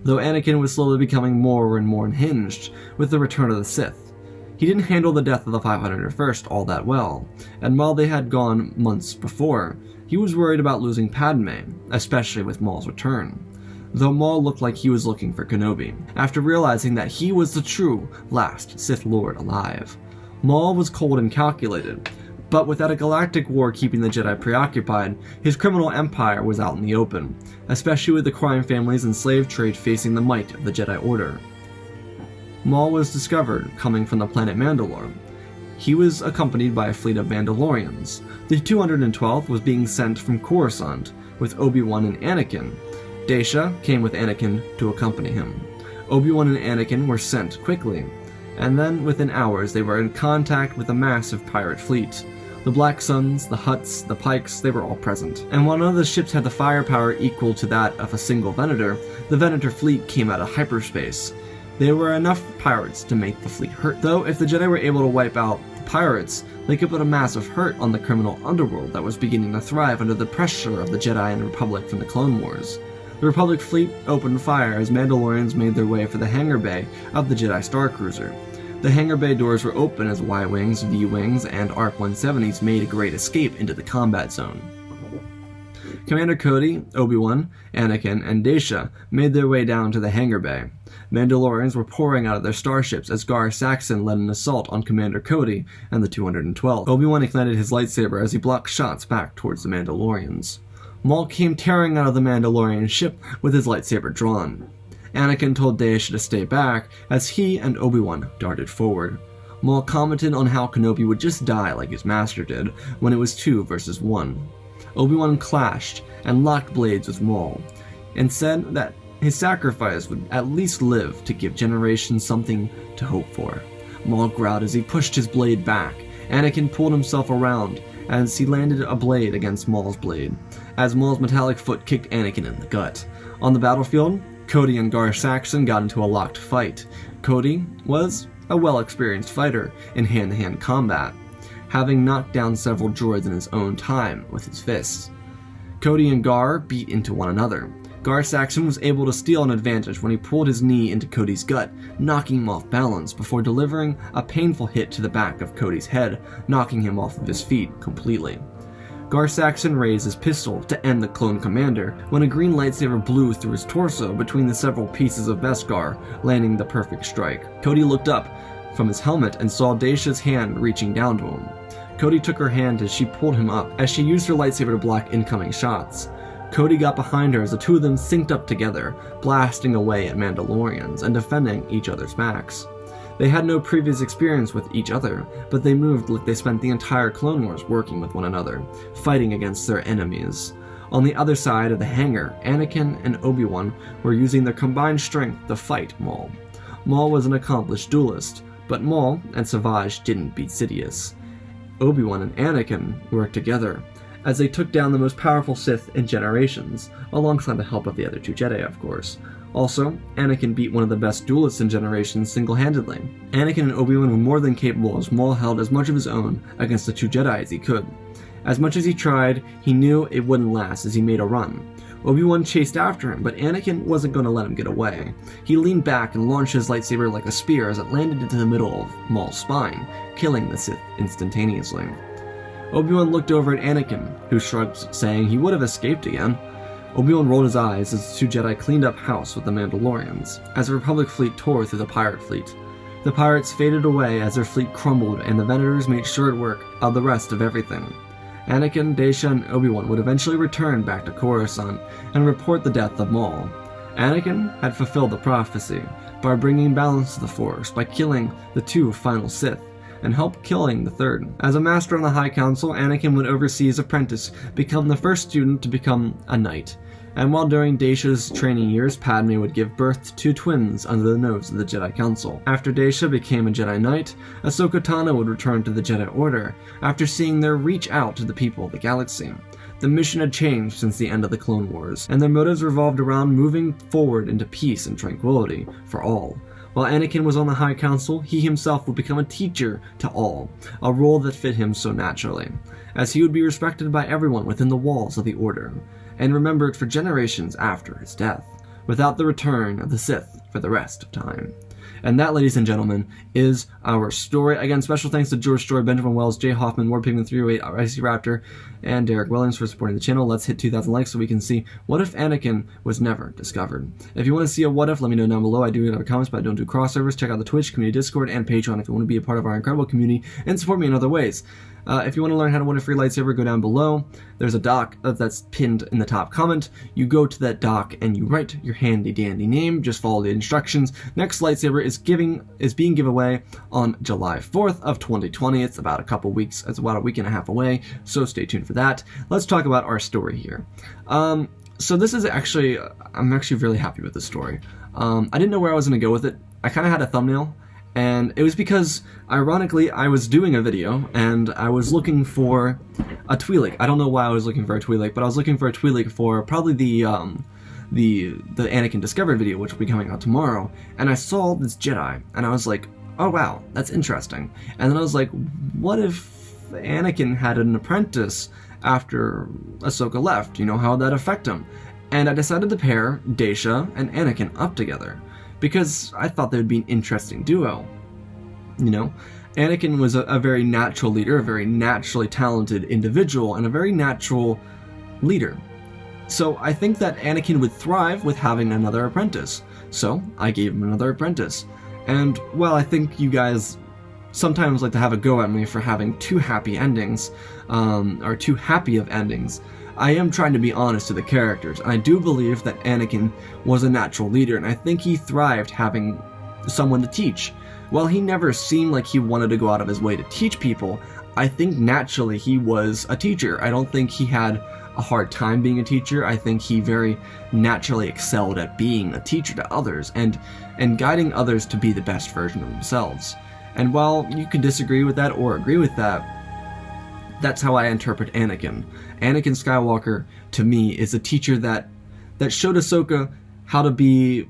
Though Anakin was slowly becoming more and more unhinged with the return of the Sith. He didn't handle the death of the 501st all that well, and while they had gone months before, he was worried about losing Padme, especially with Maul's return. Though Maul looked like he was looking for Kenobi, after realizing that he was the true last Sith Lord alive. Maul was cold and calculated, but without a galactic war keeping the Jedi preoccupied, his criminal empire was out in the open, especially with the crime families and slave trade facing the might of the Jedi Order. Maul was discovered coming from the planet Mandalore. He was accompanied by a fleet of Mandalorians. The 212th was being sent from Coruscant with Obi-Wan and Anakin. Dacia came with Anakin to accompany him. Obi-Wan and Anakin were sent quickly, and then within hours they were in contact with a massive pirate fleet. The Black Suns, the Hutts, the Pikes, they were all present. And while none of the ships had the firepower equal to that of a single Venator, the Venator fleet came out of hyperspace. There were enough pirates to make the fleet hurt. Though, if the Jedi were able to wipe out the pirates, they could put a massive hurt on the criminal underworld that was beginning to thrive under the pressure of the Jedi and Republic from the Clone Wars. The Republic fleet opened fire as Mandalorians made their way for the hangar bay of the Jedi Star Cruiser. The hangar bay doors were open as Y-Wings, V-Wings, and ARC-170s made a great escape into the combat zone. Commander Cody, Obi-Wan, Anakin, and Daisha made their way down to the hangar bay. Mandalorians were pouring out of their starships as Gar Saxon led an assault on Commander Cody and the 212th. Obi-Wan ignited his lightsaber as he blocked shots back towards the Mandalorians. Maul came tearing out of the Mandalorian ship with his lightsaber drawn. Anakin told Daisha to stay back as he and Obi-Wan darted forward. Maul commented on how Kenobi would just die like his master did when it was 2 versus 1. Obi-Wan clashed and locked blades with Maul, and said that his sacrifice would at least live to give generations something to hope for. Maul growled as he pushed his blade back. Anakin pulled himself around as he landed a blade against Maul's blade, as Maul's metallic foot kicked Anakin in the gut. On the battlefield, Cody and Gar Saxon got into a locked fight. Cody was a well-experienced fighter in hand-to-hand combat, having knocked down several droids in his own time with his fists. Cody and Gar beat into one another. Gar Saxon was able to steal an advantage when he pulled his knee into Cody's gut, knocking him off balance before delivering a painful hit to the back of Cody's head, knocking him off of his feet completely. Gar Saxon raised his pistol to end the clone commander when a green lightsaber blew through his torso between the several pieces of Beskar, landing the perfect strike. Cody looked up from his helmet and saw Daisha's hand reaching down to him. Cody took her hand as she pulled him up, as she used her lightsaber to block incoming shots. Cody got behind her as the two of them synced up together, blasting away at Mandalorians and defending each other's backs. They had no previous experience with each other, but they moved like they spent the entire Clone Wars working with one another, fighting against their enemies. On the other side of the hangar, Anakin and Obi-Wan were using their combined strength to fight Maul. Maul was an accomplished duelist, but Maul and Savage didn't beat Sidious. Obi-Wan and Anakin worked together, as they took down the most powerful Sith in generations, alongside the help of the other 2 Jedi, of course. Also, Anakin beat one of the best duelists in generations single-handedly. Anakin and Obi-Wan were more than capable as Maul held as much of his own against the 2 Jedi as he could. As much as he tried, he knew it wouldn't last as he made a run. Obi-Wan chased after him, but Anakin wasn't going to let him get away. He leaned back and launched his lightsaber like a spear as it landed into the middle of Maul's spine, killing the Sith instantaneously. Obi-Wan looked over at Anakin, who shrugged, saying he would have escaped again. Obi-Wan rolled his eyes as the 2 Jedi cleaned up house with the Mandalorians, as the Republic fleet tore through the pirate fleet. The pirates faded away as their fleet crumbled, and the Venators made short work of the rest of everything. Anakin, Daisha, and Obi-Wan would eventually return back to Coruscant and report the death of Maul. Anakin had fulfilled the prophecy by bringing balance to the Force by killing the 2 final Sith, and helped killing the 3rd. As a master on the High Council, Anakin would oversee his apprentice become the first student to become a knight. And while during Daisha's training years, Padme would give birth to 2 twins under the nose of the Jedi Council. After Daisha became a Jedi Knight, Ahsoka Tano would return to the Jedi Order after seeing their reach out to the people of the galaxy. The mission had changed since the end of the Clone Wars, and their motives revolved around moving forward into peace and tranquility for all. While Anakin was on the High Council, he himself would become a teacher to all, a role that fit him so naturally, as he would be respected by everyone within the walls of the Order, and remembered for generations after his death, without the return of the Sith for the rest of time. And that, ladies and gentlemen, is our story. Again, special thanks to George Story, Benjamin Wells, Jay Hoffman, War Pigman 308, Icy Raptor, and Derek Williams for supporting the channel. Let's hit 2,000 likes so we can see what if Anakin was never discovered. If you want to see a what if, let me know down below. I do have comments, but I don't do crossovers. Check out the Twitch, community Discord, and Patreon if you want to be a part of our incredible community and support me in other ways. If you want to learn how to win a free lightsaber, go down below. There's a doc that's pinned in the top comment. You go to that doc and you write your handy dandy name. Just follow the instructions. Next lightsaber is being given away on July 4th of 2020. It's about a week and a half away, so stay tuned for that. Let's talk about our story here. So this is actually, I'm actually really happy with this story. I didn't know where I was going to go with it. I kind of had a thumbnail. And it was because, ironically, I was doing a video, and I was looking for a Twi'lek. I don't know why I was looking for a Twi'lek, but I was looking for a Twi'lek for probably the Anakin Discovered video, which will be coming out tomorrow. And I saw this Jedi, and I was like, oh wow, that's interesting. And then I was like, what if Anakin had an apprentice after Ahsoka left? You know, how would that affect him? And I decided to pair Daisha and Anakin up together, because I thought they would be an interesting duo. You know, Anakin was a very natural leader, a very naturally talented individual, and a very natural leader. So I think that Anakin would thrive with having another apprentice. So I gave him another apprentice. And, well, I think you guys sometimes like to have a go at me for having too happy endings, or too happy of endings. I am trying to be honest to the characters, and I do believe that Anakin was a natural leader, and I think he thrived having someone to teach. While he never seemed like he wanted to go out of his way to teach people, I think naturally he was a teacher. I don't think he had a hard time being a teacher. I think he very naturally excelled at being a teacher to others and guiding others to be the best version of themselves. And while you can disagree with that or agree with that, that's how I interpret Anakin. Anakin Skywalker, to me, is a teacher that showed Ahsoka how to be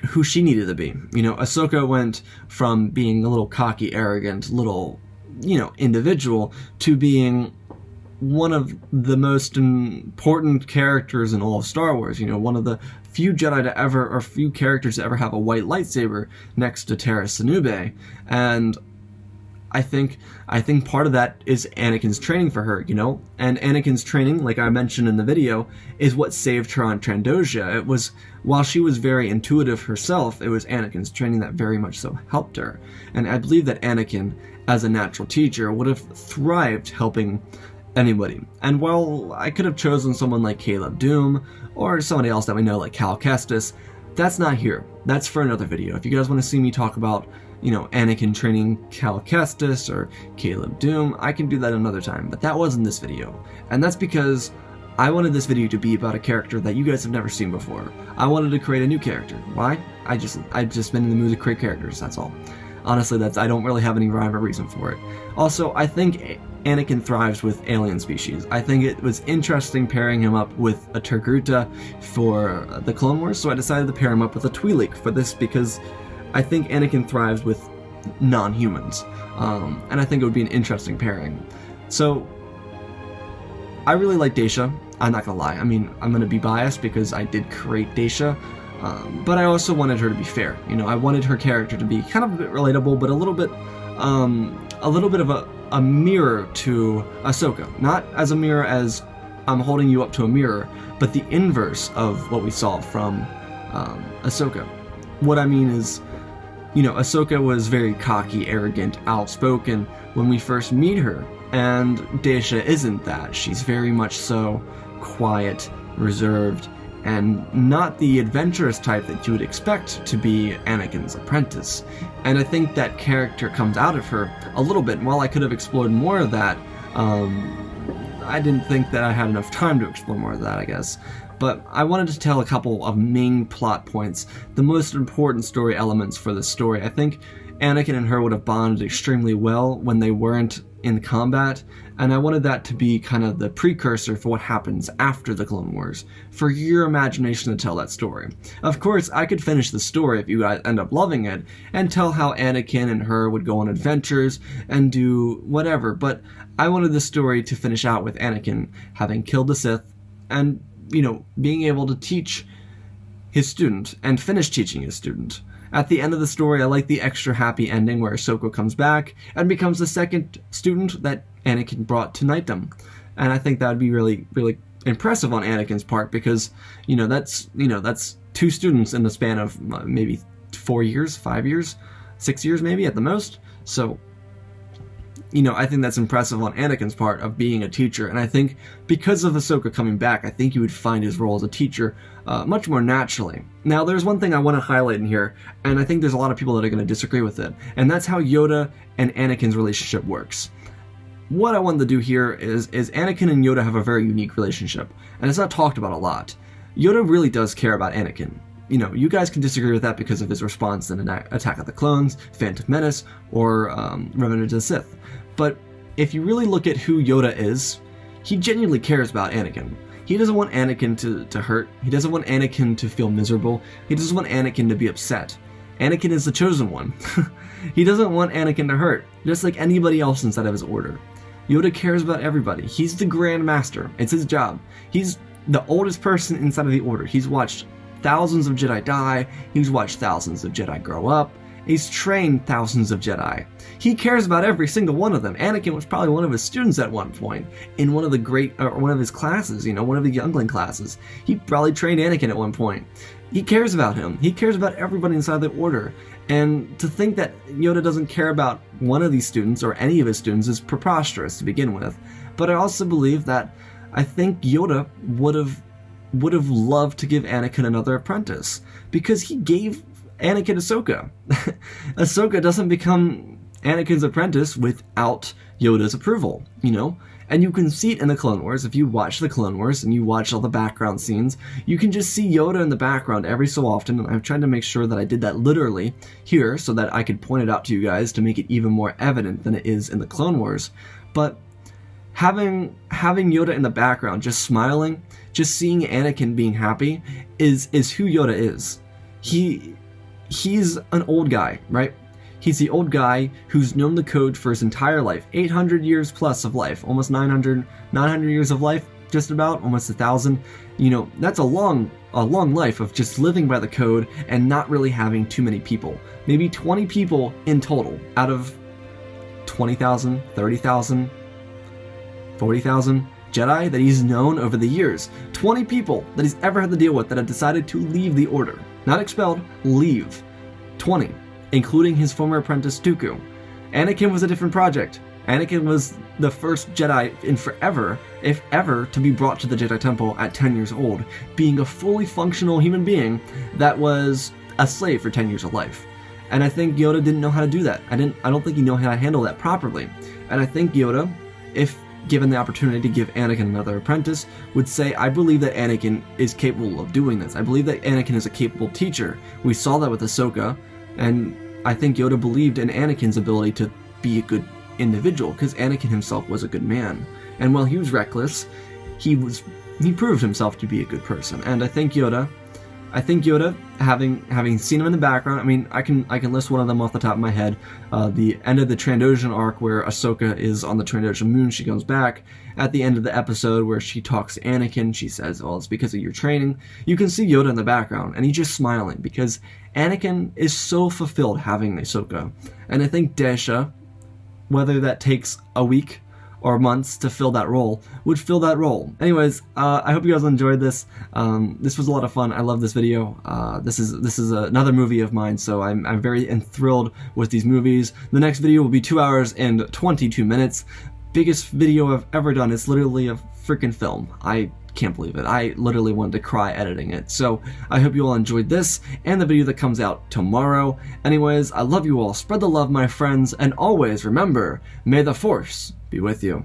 who she needed to be. You know, Ahsoka went from being a little cocky, arrogant, little, individual to being one of the most important characters in all of Star Wars. One of the few Jedi to ever, or few characters to ever have a white lightsaber next to Tara Sinube. And I think part of that is Anakin's training for her, And Anakin's training, like I mentioned in the video, is what saved her on Trandoshia. It was, while she was very intuitive herself, it was Anakin's training that very much so helped her. And I believe that Anakin, as a natural teacher, would have thrived helping anybody. And while I could have chosen someone like Caleb Doom, or somebody else that we know like Cal Kestis, that's not here. That's for another video. If you guys want to see me talk about Anakin training Cal Kestis or Caleb Doom, I can do that another time, but that wasn't this video. And that's because I wanted this video to be about a character that you guys have never seen before. I wanted to create a new character. Why? I've just been in the mood to create characters, that's all. Honestly, I don't really have any rhyme or reason for it. Also, I think Anakin thrives with alien species. I think it was interesting pairing him up with a Togruta for the Clone Wars, so I decided to pair him up with a Twi'lek for this because I think Anakin thrives with non-humans, and I think it would be an interesting pairing. So, I really like Daisha, I'm not gonna lie. I mean, I'm gonna be biased because I did create Daisha, but I also wanted her to be fair. I wanted her character to be kind of a bit relatable, but a little bit of a mirror to Ahsoka. Not as a mirror as I'm holding you up to a mirror, but the inverse of what we saw from Ahsoka. What I mean is, Ahsoka was very cocky, arrogant, outspoken when we first meet her, and Daisha isn't that. She's very much so quiet, reserved, and not the adventurous type that you would expect to be Anakin's apprentice. And I think that character comes out of her a little bit. And while I could have explored more of that, I didn't think that I had enough time to explore more of that, I guess. But I wanted to tell a couple of main plot points, the most important story elements for this story. I think Anakin and her would have bonded extremely well when they weren't in combat, and I wanted that to be kind of the precursor for what happens after the Clone Wars, for your imagination to tell that story. Of course, I could finish the story if you guys end up loving it, and tell how Anakin and her would go on adventures and do whatever, but I wanted the story to finish out with Anakin having killed the Sith, and, being able to teach his student, and finish teaching his student. At the end of the story, I like the extra happy ending where Ahsoka comes back and becomes the second student that Anakin brought to knightdom. And I think that would be really, really impressive on Anakin's part because, that's two students in the span of maybe 4 years, 5 years, 6 years maybe at the most. So, I think that's impressive on Anakin's part of being a teacher. And I think because of Ahsoka coming back, I think he would find his role as a teacher much more naturally. Now, there's one thing I want to highlight in here, and I think there's a lot of people that are going to disagree with it, and that's how Yoda and Anakin's relationship works. What I wanted to do here is Anakin and Yoda have a very unique relationship, and it's not talked about a lot. Yoda really does care about Anakin. You guys can disagree with that because of his response in Attack of the Clones, Phantom Menace, or Revenge of the Sith. But if you really look at who Yoda is, he genuinely cares about Anakin. He doesn't want Anakin to hurt. He doesn't want Anakin to feel miserable. He doesn't want Anakin to be upset. Anakin is the chosen one. He doesn't want Anakin to hurt, just like anybody else inside of his order. Yoda cares about everybody. He's the Grand Master. It's his job. He's the oldest person inside of the order. He's watched thousands of Jedi die. He's watched thousands of Jedi grow up. He's trained thousands of Jedi. He cares about every single one of them. Anakin was probably one of his students at one point in one of one of his classes, you know, one of the youngling classes. He probably trained Anakin at one point. He cares about him. He cares about everybody inside the Order. And to think that Yoda doesn't care about one of these students or any of his students is preposterous to begin with. But I also believe that I think Yoda would have loved to give Anakin another apprentice, because he gave Anakin Ahsoka. Ahsoka doesn't become Anakin's apprentice without Yoda's approval, you know? And you can see it in the Clone Wars. If you watch the Clone Wars and you watch all the background scenes, you can just see Yoda in the background every so often. And I've tried to make sure that I did that literally here so that I could point it out to you guys to make it even more evident than it is in the Clone Wars. But having Yoda in the background, just smiling, just seeing Anakin being happy is who Yoda is. He's an old guy, right? He's the old guy who's known the code for his entire life, 800 years plus of life, almost 900 years of life, just about, almost 1,000. You know, that's a long life of just living by the code and not really having too many people. Maybe 20 people in total out of 20,000, 30,000, 40,000 Jedi that he's known over the years. 20 people that he's ever had to deal with that have decided to leave the Order. Not expelled, leave. 20. Including his former apprentice Dooku. Anakin was a different project. Anakin was the first Jedi in forever, if ever, to be brought to the Jedi Temple at 10 years old, being a fully functional human being that was a slave for 10 years of life. And I think Yoda didn't know how to do that. I don't think he knew how to handle that properly. And I think Yoda, if given the opportunity to give Anakin another apprentice, would say, I believe that Anakin is capable of doing this. I believe that Anakin is a capable teacher. We saw that with Ahsoka. And I think Yoda believed in Anakin's ability to be a good individual, because Anakin himself was a good man. And while he was reckless, he proved himself to be a good person. And I think Yoda, having seen him in the background, I mean, I can list one of them off the top of my head. The end of the Trandoshan arc, where Ahsoka is on the Trandoshan moon, she comes back. At the end of the episode where she talks to Anakin, she says, "Oh, it's because of your training." You can see Yoda in the background, and he's just smiling because Anakin is so fulfilled having Ahsoka. And I think Desha, whether that takes a week or months to fill that role, would fill that role. Anyways, I hope you guys enjoyed this. This was a lot of fun. I love this video. This is another movie of mine, so I'm very enthralled with these movies. The next video will be 2 hours and 22 minutes. Biggest video I've ever done. It's literally a freaking film. I can't believe it. I literally wanted to cry editing it. So I hope you all enjoyed this and the video that comes out tomorrow. Anyways, I love you all. Spread the love, my friends, and always remember, may the Force be with you.